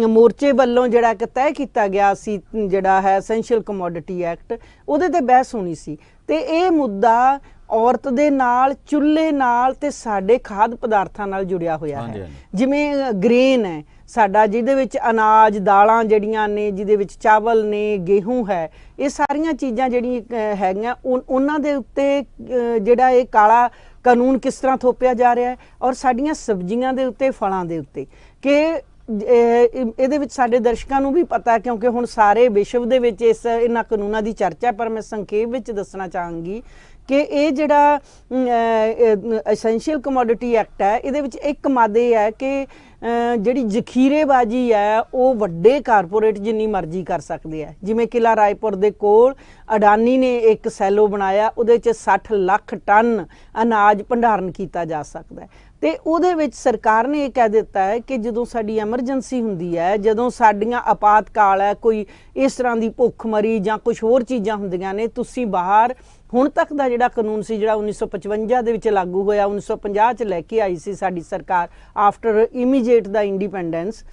ਮੋਰਚੇ ਵੱਲੋਂ ਜਿਹੜਾ ਇੱਕ ਤੈਅ ਕੀਤਾ ਗਿਆ ਸੀ, ਜਿਹੜਾ ਹੈ ਐਸੈਂਸ਼ੀਅਲ ਕਮੋਡਿਟੀ ਐਕਟ, ਉਹਦੇ ਤੇ ਬਹਿਸ ਹੋਣੀ ਸੀ, ਤੇ ਇਹ ਮੁੱਦਾ ਔਰਤ ਦੇ ਨਾਲ, ਚੁੱਲ੍ਹੇ ਨਾਲ ਤੇ ਸਾਡੇ ਖਾਦ ਪਦਾਰਥਾਂ ਨਾਲ ਜੁੜਿਆ ਹੋਇਆ ਹੈ। ਜਿਵੇਂ ਗ੍ਰੇਨ ਹੈ ਸਾਡਾ, ਜਿਹਦੇ ਵਿੱਚ ਅਨਾਜ, ਦਾਲਾਂ ਜਿਹੜੀਆਂ ਨੇ, ਜਿਹਦੇ ਵਿੱਚ ਚਾਵਲ ਨੇ, ਗੇਹੂੰ ਹੈ, ਇਹ ਸਾਰੀਆਂ ਚੀਜ਼ਾਂ ਜਿਹੜੀਆਂ ਹੈਗੀਆਂ ਉਹਨਾਂ ਦੇ ਉੱਤੇ ਜਿਹੜਾ ਇਹ ਕਾਨੂੰਨ ਕਿਸ ਤਰ੍ਹਾਂ ਥੋਪਿਆ ਜਾ ਰਿਹਾ ਹੈ ਔਰ ਸਾਡੀਆਂ ਸਬਜ਼ੀਆਂ ਦੇ ਉੱਤੇ ਫਲਾਂ ਦੇ ਉੱਤੇ ਕਿ ਇਹਦੇ ਵਿੱਚ ਸਾਡੇ ਦਰਸ਼ਕਾਂ ਨੂੰ ਵੀ ਪਤਾ ਕਿਉਂਕਿ ਹੁਣ ਸਾਰੇ ਵਿਸ਼ਵ ਦੇ ਵਿੱਚ ਇਹਨਾਂ ਕਾਨੂੰਨਾਂ ਦੀ ਚਰਚਾ, ਪਰ ਮੈਂ ਸੰਖੇਪ ਵਿੱਚ ਦੱਸਣਾ ਚਾਹਾਂਗੀ ਕਿ ਇਹ ਜਿਹੜਾ ਐਸੈਂਸ਼ੀਅਲ ਕਮੋਡਿਟੀ ਐਕਟ ਹੈ ਇਹਦੇ ਵਿੱਚ ਇੱਕ ਮਾਦੇ ਹੈ ਕਿ ਜਿਹੜੀ ਜ਼ਖੀਰੇਬਾਜ਼ੀ ਹੈ ਉਹ ਵੱਡੇ ਕਾਰਪੋਰੇਟ ਜਿੰਨੀ ਮਰਜ਼ੀ ਕਰ ਸਕਦੇ ਆ। ਜਿਵੇਂ ਕਿਲਾ ਰਾਏਪੁਰ ਦੇ ਕੋਲ ਅਡਾਨੀ ਨੇ ਇੱਕ ਸੈਲੋ ਬਣਾਇਆ, ਉਹਦੇ 'ਚ 60 ਲੱਖ ਟਨ ਅਨਾਜ ਭੰਡਾਰਨ ਕੀਤਾ ਜਾ ਸਕਦਾ ਹੈ ਤੇ ਉਹਦੇ ਵਿੱਚ ਸਰਕਾਰ ਨੇ ਇਹ ਕਹਿ ਦਿੱਤਾ ਹੈ ਕਿ ਜਦੋਂ ਸਾਡੀ ਐਮਰਜੈਂਸੀ ਹੁੰਦੀ ਹੈ, ਜਦੋਂ ਸਾਡੀਆਂ ਆਪਾਤਕਾਲ ਹੈ, ਕੋਈ ਇਸ ਤਰ੍ਹਾਂ ਦੀ ਭੁੱਖਮਰੀ ਜਾਂ ਕੁਝ ਹੋਰ ਚੀਜ਼ਾਂ ਹੁੰਦੀਆਂ ਨੇ, ਤੁਸੀਂ ਬਾਹਰ ਹੁਣ ਤੱਕ ਦਾ ਜਿਹੜਾ ਕਾਨੂੰਨ ਸੀ ਜਿਹੜਾ 1955 ਦੇ ਵਿੱਚ ਲਾਗੂ ਹੋਇਆ, 1950 'ਚ ਲੈ ਕੇ ਆਈ ਸੀ ਸਾਡੀ ਸਰਕਾਰ ਆਫਟਰ ਇਮੀਡੀਏਟ ਦਾ ਇੰਡੀਪੈਂਡੈਂਸ,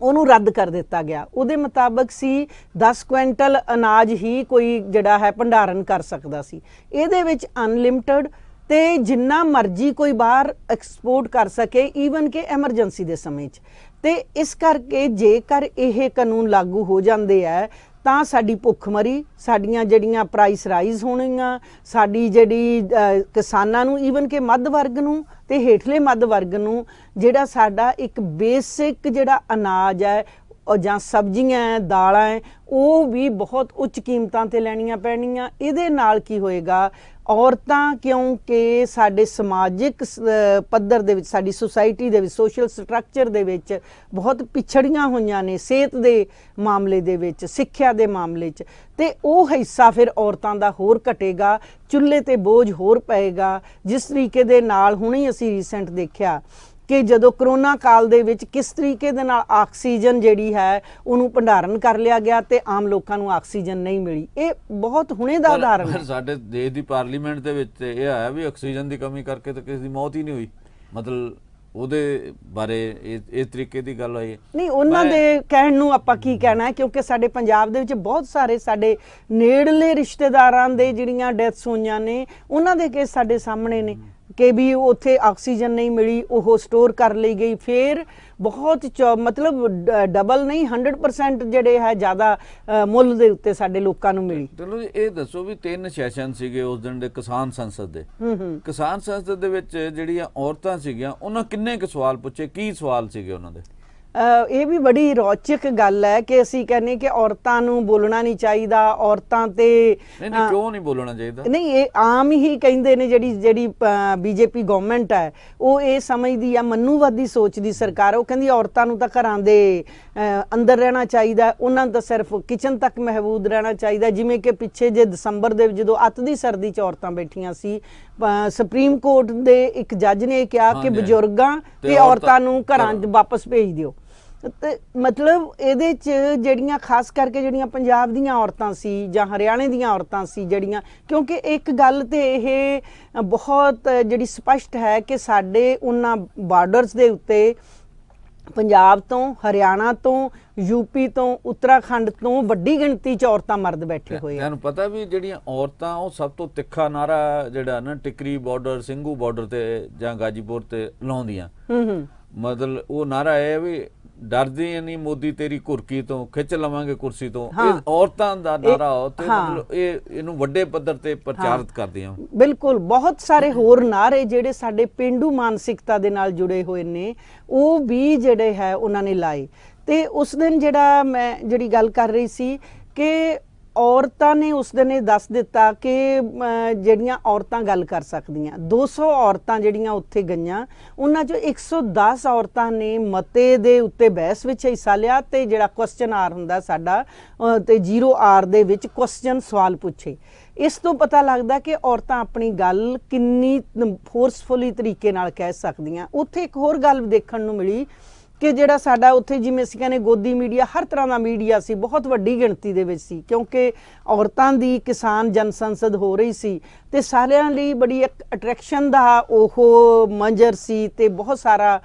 ਉਹਨੂੰ ਰੱਦ ਕਰ ਦਿੱਤਾ ਗਿਆ। ਉਹਦੇ ਮੁਤਾਬਕ ਸੀ 10 ਕੁਇੰਟਲ ਅਨਾਜ ਹੀ ਕੋਈ ਜਿਹੜਾ ਹੈ ਭੰਡਾਰਨ ਕਰ ਸਕਦਾ ਸੀ। ਇਹਦੇ ਵਿੱਚ ਅਨਲਿਮਟਿਡ ਤੇ ਜਿੰਨਾ ਮਰਜ਼ੀ ਕੋਈ ਬਾਹਰ ਐਕਸਪੋਰਟ ਕਰ ਸਕੇ, ਈਵਨ ਕਿ ਐਮਰਜੈਂਸੀ ਦੇ ਸਮੇਂ 'ਚ। ਤੇ ਇਸ ਕਰਕੇ ਜੇਕਰ ਇਹ ਕਾਨੂੰਨ ਲਾਗੂ ਹੋ ਜਾਂਦੇ ਹੈ ਤਾਂ ਸਾਡੀ ਭੁੱਖਮਰੀ, ਸਾਡੀਆਂ ਜਿਹੜੀਆਂ ਪ੍ਰਾਈਸ ਰਾਈਜ਼ ਹੋਣਗੀਆਂ, ਸਾਡੀ ਜਿਹੜੀ ਕਿਸਾਨਾਂ ਨੂੰ, ਈਵਨ ਕਿ ਮੱਧ ਵਰਗ ਨੂੰ ਤੇ ਹੇਠਲੇ ਮੱਧ ਵਰਗ ਨੂੰ ਜਿਹੜਾ ਸਾਡਾ ਇੱਕ ਬੇਸਿਕ ਜਿਹੜਾ ਅਨਾਜ ਹੈ ਜਾਂ ਸਬਜ਼ੀਆਂ ਹੈ, ਦਾਲਾਂ ਹੈ, ਉਹ ਵੀ ਬਹੁਤ ਉੱਚ ਕੀਮਤਾਂ ਤੇ ਲੈਣੀਆਂ ਪੈਣੀਆਂ। ਇਹਦੇ ਨਾਲ ਕੀ ਹੋਏਗਾ, ਔਰਤਾਂ ਕਿਉਂਕਿ ਸਾਡੇ ਸਮਾਜਿਕ ਪੱਧਰ ਦੇ ਵਿੱਚ, ਸਾਡੀ ਸੁਸਾਇਟੀ ਦੇ ਵਿੱਚ, ਸੋਸ਼ਲ ਸਟਰਕਚਰ ਦੇ ਵਿੱਚ ਬਹੁਤ ਪਿਛੜੀਆਂ ਹੋਈਆਂ ਨੇ, ਸਿਹਤ ਦੇ ਮਾਮਲੇ ਦੇ ਵਿੱਚ, ਸਿੱਖਿਆ ਦੇ ਮਾਮਲੇ 'ਚ, ਤੇ ਉਹ ਹਿੱਸਾ ਫਿਰ ਔਰਤਾਂ ਦਾ ਹੋਰ ਘਟੇਗਾ, ਚੁੱਲ੍ਹੇ ਤੇ ਬੋਝ ਹੋਰ ਪਏਗਾ। ਜਿਸ ਤਰੀਕੇ ਦੇ ਨਾਲ ਹੁਣੇ ਅਸੀਂ ਰੀਸੈਂਟ ਦੇਖਿਆ ਕਿ ਜਦੋਂ ਕਰੋਨਾ ਕਾਲ ਦੇ ਵਿੱਚ ਕਿਸ ਤਰੀਕੇ ਦੇ ਨਾਲ ਆਕਸੀਜਨ ਜਿਹੜੀ ਹੈ ਉਹਨੂੰ ਭੰਡਾਰਨ ਕਰ ਲਿਆ ਗਿਆ ਤੇ ਆਮ ਲੋਕਾਂ ਨੂੰ ਆਕਸੀਜਨ ਨਹੀਂ ਮਿਲੀ। ਇਹ ਬਹੁਤ ਹੁਣੇ ਦਾ ਉਦਾਹਰਨ ਹੈ। ਸਾਡੇ ਦੇਸ਼ ਦੀ ਪਾਰਲੀਮੈਂਟ ਦੇ ਵਿੱਚ ਇਹ ਆਇਆ ਵੀ ਆਕਸੀਜਨ ਦੀ ਕਮੀ ਕਰਕੇ ਤਾਂ ਕਿਸੇ ਦੀ ਮੌਤ ਹੀ ਨਹੀਂ ਹੋਈ, ਮਤਲਬ ਉਹਦੇ ਬਾਰੇ ਇਸ ਤਰੀਕੇ ਦੀ ਗੱਲ ਹੋਈ ਨਹੀਂ। ਉਹਨਾਂ ਦੇ ਕਹਿਣ ਨੂੰ ਆਪਾਂ ਕੀ ਕਹਿਣਾ ਹੈ, ਕਿਉਂਕਿ ਸਾਡੇ ਪੰਜਾਬ ਦੇ ਵਿੱਚ ਬਹੁਤ ਸਾਰੇ ਸਾਡੇ ਨੇੜਲੇ ਰਿਸ਼ਤੇਦਾਰਾਂ ਦੇ ਜਿਹੜੀਆਂ ਡੈਥਸ ਹੋਈਆਂ ਨੇ, ਉਹਨਾਂ ਦੇ ਕੇਸ ਸਾਡੇ ਸਾਹਮਣੇ ਨੇ ਕਿ ਵੀ ਉੱਥੇ ਆਕਸੀਜਨ ਨਹੀਂ ਮਿਲੀ, ਉਹ ਸਟੋਰ ਕਰ ਲਈ ਗਈ, ਫਿਰ ਬਹੁਤ ਮਤਲਬ ਡਬਲ ਨਹੀਂ 100% ਜਿਹੜੇ ਹੈ ਜ਼ਿਆਦਾ ਮੁੱਲ ਦੇ ਉੱਤੇ ਸਾਡੇ ਲੋਕਾਂ ਨੂੰ ਮਿਲੀ। ਚਲੋ ਜੀ, ਇਹ ਦੱਸੋ ਵੀ 3 ਸੈਸ਼ਨ ਸੀਗੇ ਉਸ ਦਿਨ ਦੇ ਕਿਸਾਨ ਸੰਸਦ ਦੇ। ਕਿਸਾਨ ਸੰਸਦ ਦੇ ਵਿੱਚ ਜਿਹੜੀਆਂ ਔਰਤਾਂ ਸੀਗੀਆਂ ਉਹਨਾਂ ਕਿੰਨੇ ਕੁ ਸਵਾਲ ਪੁੱਛੇ, ਕੀ ਸਵਾਲ ਸੀਗੇ ਉਹਨਾਂ ਦੇ? ਇਹ ਵੀ ਬੜੀ ਰੌਚਕ ਗੱਲ ਹੈ ਕਿ ਅਸੀਂ ਕਹਿੰਦੇ ਕਿ ਔਰਤਾਂ ਨੂੰ ਬੋਲਣਾ ਨਹੀਂ ਚਾਹੀਦਾ, ਔਰਤਾਂ ਤੇ ਨਹੀਂ ਕਿਉਂ ਨਹੀਂ ਬੋਲਣਾ ਚਾਹੀਦਾ? ਨਹੀਂ, ਇਹ ਆਮ ਹੀ ਕਹਿੰਦੇ ਨੇ। ਜਿਹੜੀ ਬੀਜੇਪੀ ਗਵਰਨਮੈਂਟ ਹੈ ਉਹ ਇਹ ਸਮਝਦੀ ਆ, ਮਨੂਵਾਦੀ ਸੋਚ ਦੀ ਸਰਕਾਰ, ਉਹ ਕਹਿੰਦੀ ਔਰਤਾਂ ਨੂੰ ਤਾਂ ਘਰਾਂ ਦੇ ਅੰਦਰ ਰਹਿਣਾ ਚਾਹੀਦਾ, ਉਹਨਾਂ ਨੂੰ ਤਾਂ ਸਿਰਫ ਕਿਚਨ ਤੱਕ ਮਹਿਬੂਦ ਰਹਿਣਾ ਚਾਹੀਦਾ। ਜਿਵੇਂ ਕਿ ਪਿੱਛੇ ਜੇ ਦਸੰਬਰ ਦੇ ਜਦੋਂ ਅੱਤ ਦੀ ਸਰਦੀ 'ਚ ਔਰਤਾਂ ਬੈਠੀਆਂ ਸੀ, ਸੁਪਰੀਮ ਕੋਰਟ ਦੇ ਇੱਕ ਜੱਜ ਨੇ ਕਿਹਾ ਕਿ ਬਜ਼ੁਰਗਾਂ ਤੇ ਔਰਤਾਂ ਨੂੰ ਘਰਾਂ 'ਚ ਵਾਪਸ ਭੇਜ ਦਿਓ। ਤੇ ਮਤਲਬ ਇਹਦੇ 'ਚ ਜਿਹੜੀਆਂ ਖਾਸ ਕਰਕੇ ਜਿਹੜੀਆਂ ਪੰਜਾਬ ਦੀਆਂ ਔਰਤਾਂ ਸੀ ਜਾਂ ਹਰਿਆਣੇ ਦੀਆਂ ਔਰਤਾਂ ਸੀ ਜਿਹੜੀਆਂ, ਕਿਉਂਕਿ ਇੱਕ ਗੱਲ ਤੇ ਇਹ ਬਹੁਤ ਜਿਹੜੀ ਸਪਸ਼ਟ ਹੈ ਕਿ ਸਾਡੇ ਉਹਨਾਂ ਬਾਰਡਰਸ ਦੇ ਉੱਤੇ ਪੰਜਾਬ ਤੋਂ, ਹਰਿਆਣਾ ਤੋਂ, ਯੂਪੀ ਤੋਂ, ਉੱਤਰਾਖੰਡ ਤੋਂ ਵੱਡੀ ਗਿਣਤੀ 'ਚ ਔਰਤਾਂ ਮਰਦ ਬੈਠੇ ਹੋਏ ਆ। ਤੁਹਾਨੂੰ ਪਤਾ ਵੀ ਜਿਹੜੀਆਂ ਔਰਤਾਂ ਉਹ ਸਭ ਤੋਂ ਤਿੱਖਾ ਨਾਰਾ ਜਿਹੜਾ ਨਾ ਟਿਕਰੀ ਬਾਰਡਰ, ਸਿੰਘੂ ਬਾਰਡਰ ਤੇ ਜਾਂ ਗਾਜੀਪੁਰ ਤੇ ਲਾਉਂਦੀਆਂ, ਮਤਲਬ ਉਹ ਨਾਰਾ ਹੈ ਵੀ ਡਰਦੀ ਨਹੀਂ ਮੋਦੀ ਤੇਰੀ ਕੁਰਕੀ ਤੋਂ, ਖਿੱਚ ਲਵਾਂਗੇ ਕੁਰਸੀ ਤੋਂ। ਇਹ ਔਰਤਾਂ ਦਾ ਨਾਰਾ ਤੇ ਮਤਲਬ ਇਹਨੂੰ ਵੱਡੇ ਪੱਧਰ ਤੇ ਪ੍ਰਚਾਰਿਤ ਕਰਦੀਆਂ। ਬਿਲਕੁਲ, ਬਹੁਤ ਸਾਰੇ ਹੋਰ ਨਾਰੇ ਜਿਹੜੇ ਸਾਡੇ ਪੇਂਡੂ ਮਾਨਸਿਕਤਾ ਦੇ ਨਾਲ ਜੁੜੇ ਹੋਏ ਨੇ ਉਹ ਵੀ ਜਿਹੜੇ ਹੈ ਉਹਨਾਂ ਨੇ ਲਾਏ। ਤੇ ਉਸ ਦਿਨ ਜਿਹੜੀ ਗੱਲ ਕਰ ਰਹੀ ਸੀ ਕਿ ਔਰਤਾਂ ਨੇ ਉਸ ਦਿਨ ਇਹ ਦੱਸ ਦਿੱਤਾ ਕਿ ਜਿਹੜੀਆਂ ਔਰਤਾਂ ਗੱਲ ਕਰ ਸਕਦੀਆਂ, 200 ਔਰਤਾਂ ਜਿਹੜੀਆਂ ਉੱਥੇ ਗਈਆਂ, ਉਹਨਾਂ 'ਚੋਂ 110 ਔਰਤਾਂ ਨੇ ਮਤੇ ਦੇ ਉੱਤੇ ਬਹਿਸ ਵਿੱਚ ਹਿੱਸਾ ਲਿਆ ਤੇ ਜਿਹੜਾ ਕੁਐਸਚਨ ਆਰ ਹੁੰਦਾ ਸਾਡਾ ਤੇ 0R ਦੇ ਵਿੱਚ ਕੁਐਸਚਨ ਸਵਾਲ ਪੁੱਛੇ। ਇਸ ਤੋਂ ਪਤਾ ਲੱਗਦਾ ਕਿ ਔਰਤਾਂ ਆਪਣੀ ਗੱਲ ਕਿੰਨੀ ਫੋਰਸਫੁਲੀ ਤਰੀਕੇ ਨਾਲ ਕਹਿ ਸਕਦੀਆਂ। ਉੱਥੇ ਇੱਕ ਹੋਰ ਗੱਲ ਦੇਖਣ ਨੂੰ ਮਿਲੀ ਕਿ ਜਿਹੜਾ ਸਾਡਾ ਉੱਥੇ ਜਿਵੇਂ ਅਸੀਂ ਕਹਿੰਦੇ ਗੋਦੀ ਮੀਡੀਆ, ਹਰ ਤਰ੍ਹਾਂ ਦਾ ਮੀਡੀਆ ਸੀ, ਬਹੁਤ ਵੱਡੀ ਗਿਣਤੀ ਦੇ ਵਿੱਚ ਸੀ, ਕਿਉਂਕਿ ਔਰਤਾਂ ਦੀ ਕਿਸਾਨ ਜਨ ਸੰਸਦ ਹੋ ਰਹੀ ਸੀ ਤੇ ਸਾਰਿਆਂ ਲਈ ਬੜੀ ਇੱਕ ਅਟਰੈਕਸ਼ਨ ਦਾ ਉਹ ਮੰਜ਼ਰ ਸੀ ਤੇ ਬਹੁਤ ਸਾਰਾ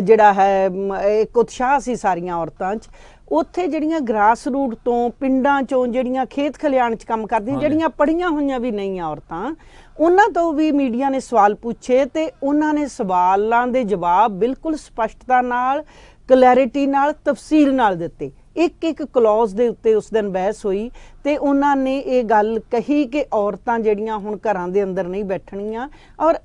ਜਿਹੜਾ ਹੈ ਇੱਕ ਉਤਸ਼ਾਹ ਸੀ ਸਾਰੀਆਂ ਔਰਤਾਂ 'ਚ। ਉੱਥੇ ਜਿਹੜੀਆਂ ਗ੍ਰਾਸ ਰੂਟ ਤੋਂ, ਪਿੰਡਾਂ 'ਚੋਂ, ਜਿਹੜੀਆਂ ਖੇਤ ਖਲਿਆਣ 'ਚ ਕੰਮ ਕਰਦੀਆਂ, ਜਿਹੜੀਆਂ ਪੜ੍ਹੀਆਂ ਹੋਈਆਂ ਵੀ ਨਹੀਂ ਔਰਤਾਂ, ਉਹਨਾਂ ਤੋਂ ਵੀ ਮੀਡੀਆ ਨੇ ਸਵਾਲ ਪੁੱਛੇ ਤੇ ਉਹਨਾਂ ਨੇ ਸਵਾਲਾਂ ਦੇ ਜਵਾਬ ਬਿਲਕੁਲ ਸਪਸ਼ਟਤਾ ਨਾਲ, ਕਲੈਰਿਟੀ ਨਾਲ, ਤਫਸੀਲ ਨਾਲ ਦਿੱਤੇ ਇੱਕ ਇੱਕ ਕਲੌਜ਼ ਦੇ ਉੱਤੇ ਉਸ ਦਿਨ ਬਹਿਸ ਹੋਈ ਤੇ ਉਹਨਾਂ ਨੇ ਇਹ ਗੱਲ ਕਹੀ ਕਿ ਔਰਤਾਂ ਜਿਹੜੀਆਂ ਹੁਣ ਘਰਾਂ ਦੇ ਅੰਦਰ ਨਹੀਂ ਬੈਠਣੀਆਂ। ਔਰ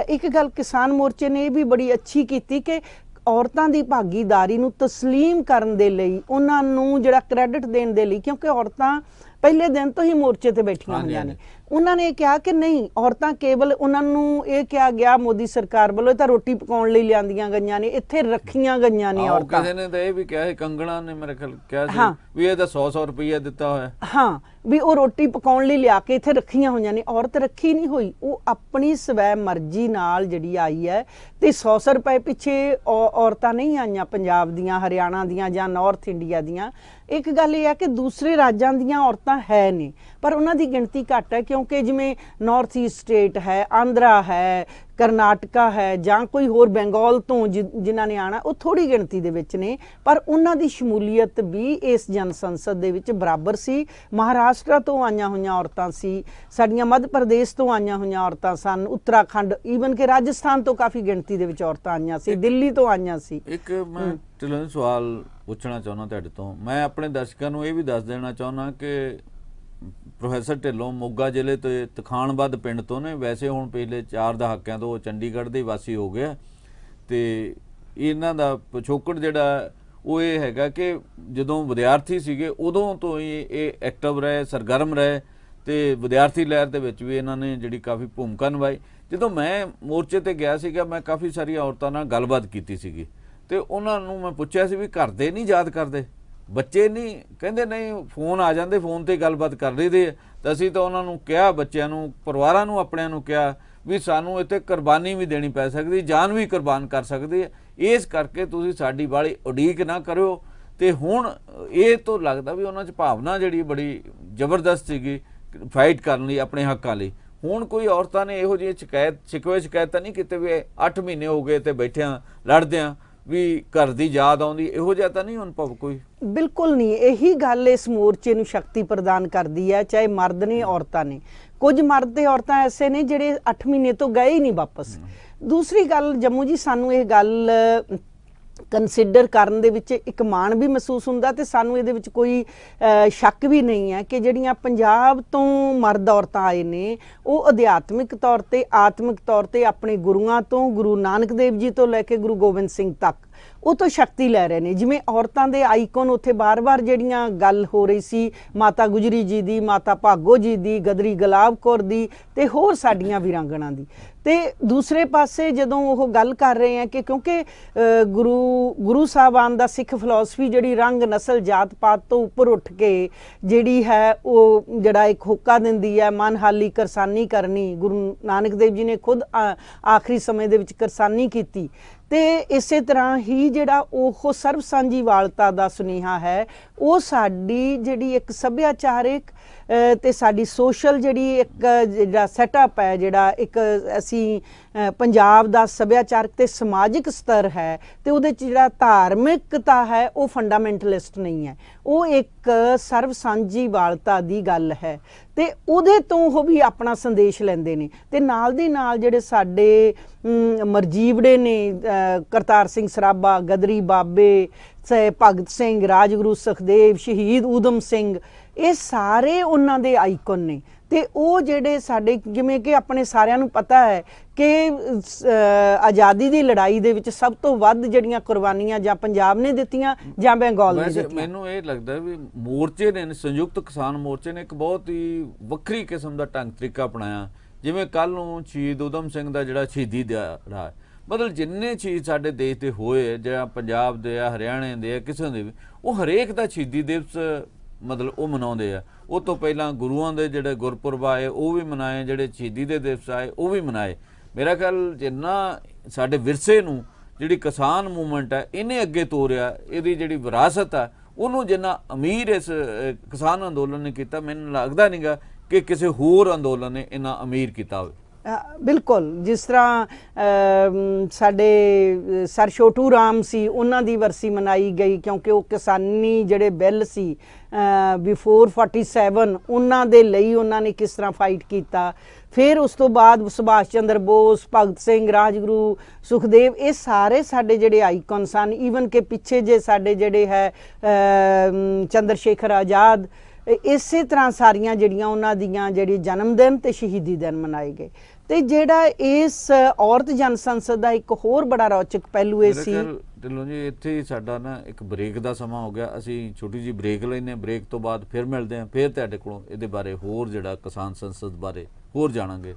ਇੱਕ ਗੱਲ ਕਿਸਾਨ ਮੋਰਚੇ ਨੇ ਇਹ ਵੀ ਬੜੀ ਅੱਛੀ ਕੀਤੀ ਕਿ ਔਰਤਾਂ ਦੀ ਭਾਗੀਦਾਰੀ ਨੂੰ ਤਸਲੀਮ ਕਰਨ ਦੇ ਲਈ, ਉਹਨਾਂ ਨੂੰ ਜਿਹੜਾ ਕ੍ਰੈਡਿਟ ਦੇਣ ਦੇ ਲਈ, ਕਿਉਂਕਿ ਔਰਤਾਂ ਪਹਿਲੇ ਦਿਨ ਤੋਂ ਹੀ ਮੋਰਚੇ ਤੇ ਬੈਠੀਆਂ ਹੋਈਆਂ ਨੇ, ਉਹਨਾਂ ਨੇ ਕਿਹਾ ਕਿ ਨਹੀਂ, ਔਰਤਾਂ ਕੇਵਲ, ਉਹਨਾਂ ਨੂੰ ਇਹ ਕਿਹਾ ਗਿਆ ਮੋਦੀ ਸਰਕਾਰ ਵੱਲੋਂ ਇਹ ਤਾਂ ਰੋਟੀ ਪਕਾਉਣ ਲਈ ਲਿਆਂਦੀਆਂ ਗਈਆਂ ਨੇ, ਇੱਥੇ ਰੱਖੀਆਂ ਗਈਆਂ ਨੇ ਔਰਤਾਂ। ਕਿਸੇ ਨੇ ਤਾਂ ਇਹ ਵੀ ਕਿਹਾ ਸੀ, ਕੰਗਣਾ ਨੇ ਮੇਰੇ ਖਿਆਲ ਕਿਹਾ ਸੀ ਵੀ ਇਹ ਤਾਂ 100 ਰੁਪਈਆ ਦਿੱਤਾ ਹੋਇਆ। ਹਾਂ, ਵੀ ਉਹ ਰੋਟੀ ਪਕਾਉਣ ਲਈ ਲਿਆ ਕੇ ਇੱਥੇ ਰੱਖੀਆਂ ਹੋਈਆਂ ਨੇ। ਔਰਤ ਰੱਖੀ ਨਹੀਂ ਹੋਈ, ਉਹ ਆਪਣੀ ਸਵੈ ਮਰਜ਼ੀ ਨਾਲ ਜਿਹੜੀ ਆਈ ਹੈ। ਤੇ 100 ਰੁਪਏ ਪਿੱਛੇ ਔਰਤਾਂ ਨਹੀਂ ਆਈਆਂ ਪੰਜਾਬ ਦੀਆਂ, ਹਰਿਆਣਾ ਦੀਆਂ ਜਾਂ ਨਾਰਥ ਇੰਡੀਆ ਦੀਆਂ। ਇੱਕ ਗੱਲ ਇਹ ਹੈ ਕਿ ਦੂਸਰੇ ਰਾਜਾਂ ਦੀਆਂ ਔਰਤਾਂ ਹੈ ਨੇ, ਪਰ ਉਹਨਾਂ ਦੀ ਗਿਣਤੀ ਘੱਟ ਹੈ, ਕਿਉਂਕਿ ਜਿਵੇਂ ਨਾਰਥ ਈਸਟ ਸਟੇਟ ਹੈ, ਆਂਧਰਾ ਹੈ, ਕਰਨਾਟਕਾ ਹੈ, ਜਾਂ ਕੋਈ ਹੋਰ ਬੰਗਾਲ ਤੋਂ ਜਿਨ੍ਹਾਂ ਨੇ ਆਣਾ, ਉਹ ਥੋੜੀ ਗਿਣਤੀ ਦੇ ਵਿੱਚ ਨੇ, ਪਰ ਉਹਨਾਂ ਦੀ ਸ਼ਮੂਲੀਅਤ ਵੀ ਇਸ ਜਨ ਸੰਸਦ ਦੇ ਵਿੱਚ ਬਰਾਬਰ ਸੀ। ਮਹਾਰਾਸ਼ਟਰ ਤੋਂ ਆਈਆਂ ਹੋਈਆਂ ਔਰਤਾਂ ਸੀ, ਸਾਡੀਆਂ ਮੱਧ ਪ੍ਰਦੇਸ਼ ਤੋਂ ਆਈਆਂ ਹੋਈਆਂ ਔਰਤਾਂ ਸਨ, ਉੱਤਰਾਖੰਡ, ਈਵਨ ਕਿ ਰਾਜਸਥਾਨ ਤੋਂ ਕਾਫੀ ਗਿਣਤੀ ਦੇ ਵਿੱਚ ਔਰਤਾਂ ਆਈਆਂ ਸੀ, ਦਿੱਲੀ ਤੋਂ ਆਈਆਂ ਸੀ। ਇੱਕ ਮੈਂ ਚਲੋ ਸਵਾਲ ਪੁੱਛਣਾ ਚਾਹੁੰਦਾ ਤੁਹਾਡੇ ਤੋਂ। ਮੈਂ ਆਪਣੇ ਦਰਸ਼ਕਾਂ ਨੂੰ ਇਹ ਵੀ ਦੱਸ ਦੇਣਾ ਚਾਹੁੰਦਾ ਕਿ ਪ੍ਰੋਫੈਸਰ ਢਿੱਲੋਂ ਮੋਗਾ ਜ਼ਿਲ੍ਹੇ ਤੋਂ ਤਖਾਣਬੱਧ ਪਿੰਡ ਤੋਂ ਨੇ। ਵੈਸੇ ਹੁਣ ਪਿਛਲੇ 4 ਦਹਾਕਿਆਂ ਤੋਂ ਚੰਡੀਗੜ੍ਹ ਦੇ ਵਾਸੀ ਹੋ ਗਿਆ ਤੇ ਇਹਨਾਂ ਦਾ ਪਿਛੋਕੜ ਜਿਹੜਾ ਉਹ ਇਹ ਹੈਗਾ ਕਿ ਜਦੋਂ ਵਿਦਿਆਰਥੀ ਸੀਗੇ ਉਦੋਂ ਤੋਂ ਹੀ ਇਹ ਐਕਟਿਵ ਰਹੇ, ਸਰਗਰਮ ਰਹੇ ਤੇ ਵਿਦਿਆਰਥੀ ਲਹਿਰ ਦੇ ਵਿੱਚ ਵੀ ਇਹਨਾਂ ਨੇ ਜਿਹੜੀ ਕਾਫੀ ਭੂਮਿਕਾ ਨਿਭਾਈ। ਜਦੋਂ ਮੈਂ ਮੋਰਚੇ ਤੇ ਗਿਆ ਸੀਗਾ, ਮੈਂ ਕਾਫੀ ਸਾਰੀਆਂ ਔਰਤਾਂ ਨਾਲ ਗੱਲਬਾਤ ਕੀਤੀ ਸੀਗੀ ਤੇ ਉਹਨਾਂ ਨੂੰ ਮੈਂ ਪੁੱਛਿਆ ਸੀ ਵੀ ਘਰ ਦੇ ਨਹੀਂ ਯਾਦ ਕਰਦੇ, ਬੱਚੇ ਨਹੀਂ? ਕਹਿੰਦੇ ਨਹੀਂ, ਫੋਨ ਆ ਜਾਂਦੇ, ਫੋਨ ਤੇ ਗੱਲਬਾਤ ਕਰ ਲਈਦੇ। ਤਾਂ ਅਸੀਂ ਤਾਂ ਉਹਨਾਂ ਨੂੰ ਕਿਹਾ, ਬੱਚਿਆਂ ਨੂੰ, ਪਰਿਵਾਰਾਂ ਨੂੰ, ਆਪਣਿਆਂ ਨੂੰ ਕਿਹਾ ਵੀ ਸਾਨੂੰ ਇੱਥੇ ਕੁਰਬਾਨੀ ਵੀ ਦੇਣੀ ਪੈ ਸਕਦੀ, ਜਾਨ ਵੀ ਕੁਰਬਾਨ ਕਰ ਸਕਦੀ ਹੈ, ਇਸ ਕਰਕੇ ਤੁਸੀਂ ਸਾਡੀ ਵਾਲੀ ਉਡੀਕ ਨਾ ਕਰਿਓ। ਤੇ ਹੁਣ ਇਹ ਤੋਂ ਲੱਗਦਾ ਵੀ ਉਹਨਾਂ 'ਚ ਭਾਵਨਾ ਜਿਹੜੀ ਬੜੀ ਜ਼ਬਰਦਸਤ ਸੀਗੀ ਫਾਈਟ ਕਰਨ ਲਈ, ਆਪਣੇ ਹੱਕਾਂ ਲਈ। ਹੁਣ ਕੋਈ ਔਰਤਾਂ ਨੇ ਇਹੋ ਜਿਹੀ ਸ਼ਿਕਾਇਤ ਤਾਂ ਨਹੀਂ ਕੀਤੇ ਵੀ 8 ਮਹੀਨੇ ਹੋ ਗਏ ਤੇ ਬੈਠਿਆਂ ਲੜਦਿਆਂ ਵੀ ਘਰ ਦੀ ਯਾਦ ਆਉਂਦੀ, ਇਹੋ ਜਿਹਾ ਤਾਂ ਨਹੀਂ ਅਨੁਭਵ ਕੋਈ? ਬਿਲਕੁਲ ਨਹੀਂ। ਇਹੀ ਗੱਲ ਇਸ ਮੋਰਚੇ ਨੂੰ ਸ਼ਕਤੀ ਪ੍ਰਦਾਨ ਕਰਦੀ ਹੈ, ਚਾਹੇ ਮਰਦ ਨੇ ਔਰਤਾਂ ਨੇ। ਕੁਝ ਮਰਦ ਤੇ ਔਰਤਾਂ ਐਸੇ ਨੇ ਜਿਹੜੇ 8 ਮਹੀਨੇ ਤੋਂ ਗਏ ਹੀ ਨਹੀਂ ਵਾਪਸ। ਦੂਸਰੀ ਗੱਲ, ਜੰਮੂ ਜੀ, ਸਾਨੂੰ ਇਹ ਗੱਲ ਕੰਸੀਡਰ ਕਰਨ ਦੇ ਵਿੱਚ ਇੱਕ ਮਾਣ ਵੀ ਮਹਿਸੂਸ ਹੁੰਦਾ ਤੇ ਸਾਨੂੰ ਇਹਦੇ ਵਿੱਚ ਕੋਈ ਸ਼ੱਕ ਵੀ ਨਹੀਂ ਹੈ ਕਿ ਜਿਹੜੀਆਂ ਪੰਜਾਬ ਤੋਂ ਮਰਦ ਔਰਤਾਂ ਆਏ ਨੇ, ਉਹ ਅਧਿਆਤਮਿਕ ਤੌਰ ਤੇ, ਆਤਮਿਕ ਤੌਰ ਤੇ ਆਪਣੇ ਗੁਰੂਆਂ ਤੋਂ, ਗੁਰੂ ਨਾਨਕ ਦੇਵ ਜੀ ਤੋਂ ਲੈ ਕੇ ਗੁਰੂ ਗੋਬਿੰਦ ਸਿੰਘ ਤੱਕ ਉਹ ਤੋਂ ਸ਼ਕਤੀ ਲੈ ਰਹੇ ਨੇ। ਜਿਵੇਂ ਔਰਤਾਂ ਦੇ ਆਈਕਨ ਉੱਥੇ ਬਾਰ-ਬਾਰ ਜਿਹੜੀਆਂ ਗੱਲ ਹੋ ਰਹੀ ਸੀ, ਮਾਤਾ ਗੁਜਰੀ ਜੀ ਦੀ, ਮਾਤਾ ਭਾਗੋ ਜੀ ਦੀ, ਗਦਰੀ ਗੁਲਾਬ ਕੌਰ ਦੀ ਤੇ ਹੋਰ ਸਾਡੀਆਂ ਵੀਰਾਂਗਣਾ ਦੀ। ਤੇ ਦੂਸਰੇ ਪਾਸੇ ਜਦੋਂ ਉਹ ਗੱਲ ਕਰ ਰਹੇ ਆ ਕਿ ਕਿਉਂਕਿ ਗੁਰੂ ਸਾਹਿਬਾਨ ਦਾ ਸਿੱਖ ਫਿਲਾਸਫੀ ਜਿਹੜੀ ਰੰਗ, ਨਸਲ, ਜਾਤ ਪਾਤ ਤੋਂ ਉੱਪਰ ਉੱਠ ਕੇ ਜਿਹੜੀ ਹੈ, ਉਹ ਜਿਹੜਾ ਇੱਕ ਹੋਕਾ ਦਿੰਦੀ ਹੈ ਮਨ ਹਾਲੀ ਕਰਸਾਨੀ ਕਰਨੀ। ਗੁਰੂ ਨਾਨਕ ਦੇਵ ਜੀ ਨੇ ਖੁਦ ਆਖਰੀ ਸਮੇਂ ਦੇ ਵਿੱਚ ਕਰਸਾਨੀ ਕੀਤੀ। ਤੇ ਇਸੇ ਤਰ੍ਹਾਂ ਹੀ ਜਿਹੜਾ ਉਹ ਸਰਬ ਸਾਂਝੀਵਾਲਤਾ ਦਾ ਸੁਨੇਹਾ ਹੈ, ਉਹ ਸਾਡੀ ਜਿਹੜੀ ਇੱਕ ਸੱਭਿਆਚਾਰਕ ਤੇ ਸਾਡੀ ਸੋਸ਼ਲ ਜਿਹੜੀ ਇੱਕ ਜਿਹੜਾ ਸੈਟਅਪ ਹੈ, ਜਿਹੜਾ ਇੱਕ ਅਸੀਂ ਪੰਜਾਬ ਦਾ ਸੱਭਿਆਚਾਰਕ ਤੇ ਸਮਾਜਿਕ ਸਤਰ ਹੈ, ਤੇ ਉਹਦੇ 'ਚ ਜਿਹੜਾ ਧਾਰਮਿਕਤਾ ਹੈ ਉਹ ਫੰਡਾਮੈਂਟਲਿਸਟ ਨਹੀਂ ਹੈ, ਉਹ ਇੱਕ ਸਰਬ ਸਾਂਝੀਵਾਲਤਾ ਦੀ ਗੱਲ ਹੈ। ਤੇ ਉਹਦੇ ਤੋਂ ਉਹ ਵੀ ਆਪਣਾ ਸੰਦੇਸ਼ ਲੈਂਦੇ ਨੇ। ਤੇ ਨਾਲ ਦੀ ਨਾਲ ਜਿਹੜੇ ਸਾਡੇ ਮਰਜੀਵੜੇ ਨੇ, ਕਰਤਾਰ ਸਿੰਘ ਸਰਾਭਾ, ਗਦਰੀ ਬਾਬੇ, ਭਗਤ ਸਿੰਘ, ਰਾਜਗੁਰੂ ਸੁਖਦੇਵ, ਸ਼ਹੀਦ ਊਧਮ ਸਿੰਘ, ਇਹ ਸਾਰੇ ਉਹਨਾਂ ਦੇ ਆਈਕਨ ਨੇ। ਤੇ ਉਹ ਜਿਹੜੇ ਸਾਡੇ, ਜਿਵੇਂ ਕਿ ਆਪਣੇ ਸਾਰਿਆਂ ਨੂੰ ਪਤਾ ਹੈ ਕਿ ਆਜ਼ਾਦੀ ਦੀ ਲੜਾਈ ਦੇ ਵਿੱਚ ਸਭ ਤੋਂ ਵੱਧ ਜਿਹੜੀਆਂ ਕੁਰਬਾਨੀਆਂ ਜਾਂ ਪੰਜਾਬ ਨੇ ਦਿੱਤੀਆਂ ਜਾਂ ਬੰਗਾਲ ਨੇ ਦਿੱਤੀਆਂ। ਮੈਨੂੰ ਇਹ ਲੱਗਦਾ ਵੀ ਮੋਰਚੇ ਨੇ, ਸੰਯੁਕਤ ਕਿਸਾਨ ਮੋਰਚੇ ਨੇ ਇੱਕ ਬਹੁਤ ਹੀ ਵੱਖਰੀ ਕਿਸਮ ਦਾ ਢੰਗ ਤਰੀਕਾ ਅਪਣਾਇਆ। ਜਿਵੇਂ ਕੱਲ ਨੂੰ ਸ਼ਹੀਦ ਊਧਮ ਸਿੰਘ ਦਾ ਜਿਹੜਾ ਸ਼ਹੀਦੀ ਦਿਹਾੜਾ, ਮਤਲਬ ਜਿੰਨੇ ਸ਼ਹੀਦ ਸਾਡੇ ਦੇਸ਼ ਦੇ ਹੋਏ, ਜਿਹੜਾ ਪੰਜਾਬ ਦੇ ਆ, ਹਰਿਆਣੇ ਦੇ ਆ, ਕਿਸੇ ਦੇ ਵੀ, ਉਹ ਹਰੇਕ ਦਾ ਸ਼ਹੀਦੀ ਦਿਵਸ ਮਤਲਬ ਉਹ ਮਨਾਉਂਦੇ ਆ। ਉਹ ਤੋਂ ਪਹਿਲਾਂ ਗੁਰੂਆਂ ਦੇ ਜਿਹੜੇ ਗੁਰਪੁਰਬ ਆਏ ਉਹ ਵੀ ਮਨਾਏ, ਜਿਹੜੇ ਸ਼ਹੀਦੀ ਦੇ ਦਿਵਸ ਆਏ ਉਹ ਵੀ ਮਨਾਏ। ਮੇਰਾ ਖਿਆਲ ਜਿੰਨਾ ਸਾਡੇ ਵਿਰਸੇ ਨੂੰ ਜਿਹੜੀ ਕਿਸਾਨ ਮੂਵਮੈਂਟ ਹੈ ਇਹਨੇ ਅੱਗੇ ਤੋਰਿਆ, ਇਹਦੀ ਜਿਹੜੀ ਵਿਰਾਸਤ ਆ ਉਹਨੂੰ ਜਿੰਨਾ ਅਮੀਰ ਇਸ ਕਿਸਾਨ ਅੰਦੋਲਨ ਨੇ ਕੀਤਾ, ਮੈਨੂੰ ਲੱਗਦਾ ਨਹੀਂਗਾ ਕਿ ਕਿਸੇ ਹੋਰ ਅੰਦੋਲਨ ਨੇ ਇੰਨਾ ਅਮੀਰ ਕੀਤਾ ਹੋਵੇ। ਬਿਲਕੁਲ, ਜਿਸ ਤਰ੍ਹਾਂ ਸਾਡੇ ਸਰ ਛੋਟੂ ਰਾਮ ਸੀ, ਉਹਨਾਂ ਦੀ ਵਰਸੀ ਮਨਾਈ ਗਈ ਕਿਉਂਕਿ ਉਹ ਕਿਸਾਨੀ ਜਿਹੜੇ ਬਿੱਲ ਸੀ ਬਿਫੋਰ 47 ਉਹਨਾਂ ਦੇ ਲਈ ਉਹਨਾਂ ਨੇ ਕਿਸ ਤਰ੍ਹਾਂ ਫਾਈਟ ਕੀਤਾ। ਫਿਰ ਉਸ ਤੋਂ ਬਾਅਦ ਸੁਭਾਸ਼ ਚੰਦਰ ਬੋਸ, ਭਗਤ ਸਿੰਘ, ਰਾਜਗੁਰੂ, ਸੁਖਦੇਵ, ਇਹ ਸਾਰੇ ਸਾਡੇ ਜਿਹੜੇ ਆਈਕਨ ਸਨ। ਈਵਨ ਕਿ ਪਿੱਛੇ ਜੇ ਸਾਡੇ ਜਿਹੜੇ ਹੈ ਚੰਦਰ ਸ਼ੇਖਰ ਆਜ਼ਾਦ, ਇਸੇ ਤਰ੍ਹਾਂ ਸਾਰੀਆਂ ਜਿਹੜੀਆਂ ਉਹਨਾਂ ਦੀਆਂ ਜਿਹੜੀ ਜਨਮ ਦਿਨ ਤੇ ਸ਼ਹੀਦੀ ਦਿਨ ਮਨਾਏ ਗਏ। ਤੇ ਜਿਹੜਾ ਇਸ ਔਰਤ ਜਨ ਸੰਸਦ ਦਾ ਇੱਕ ਹੋਰ ਬੜਾ ਰੌਚਕ ਪਹਿਲੂ ਇਹ ਸੀ। ਢਿੱਲੋਂ ਜੀ ਇੱਥੇ ਹੀ ਸਾਡਾ ਨਾ ਇੱਕ ਬ੍ਰੇਕ ਦਾ ਸਮਾਂ ਹੋ ਗਿਆ, ਅਸੀਂ ਛੋਟੀ ਜਿਹੀ ਬ੍ਰੇਕ ਲੈਂਦੇ ਹਾਂ, ਬ੍ਰੇਕ ਤੋਂ ਬਾਅਦ ਫਿਰ ਮਿਲਦੇ ਹਾਂ, ਫਿਰ ਤੁਹਾਡੇ ਕੋਲੋਂ ਇਹਦੇ ਬਾਰੇ ਹੋਰ ਜਿਹੜਾ ਕਿਸਾਨ ਸੰਸਦ ਬਾਰੇ ਹੋਰ ਜਾਣਾਂਗੇ।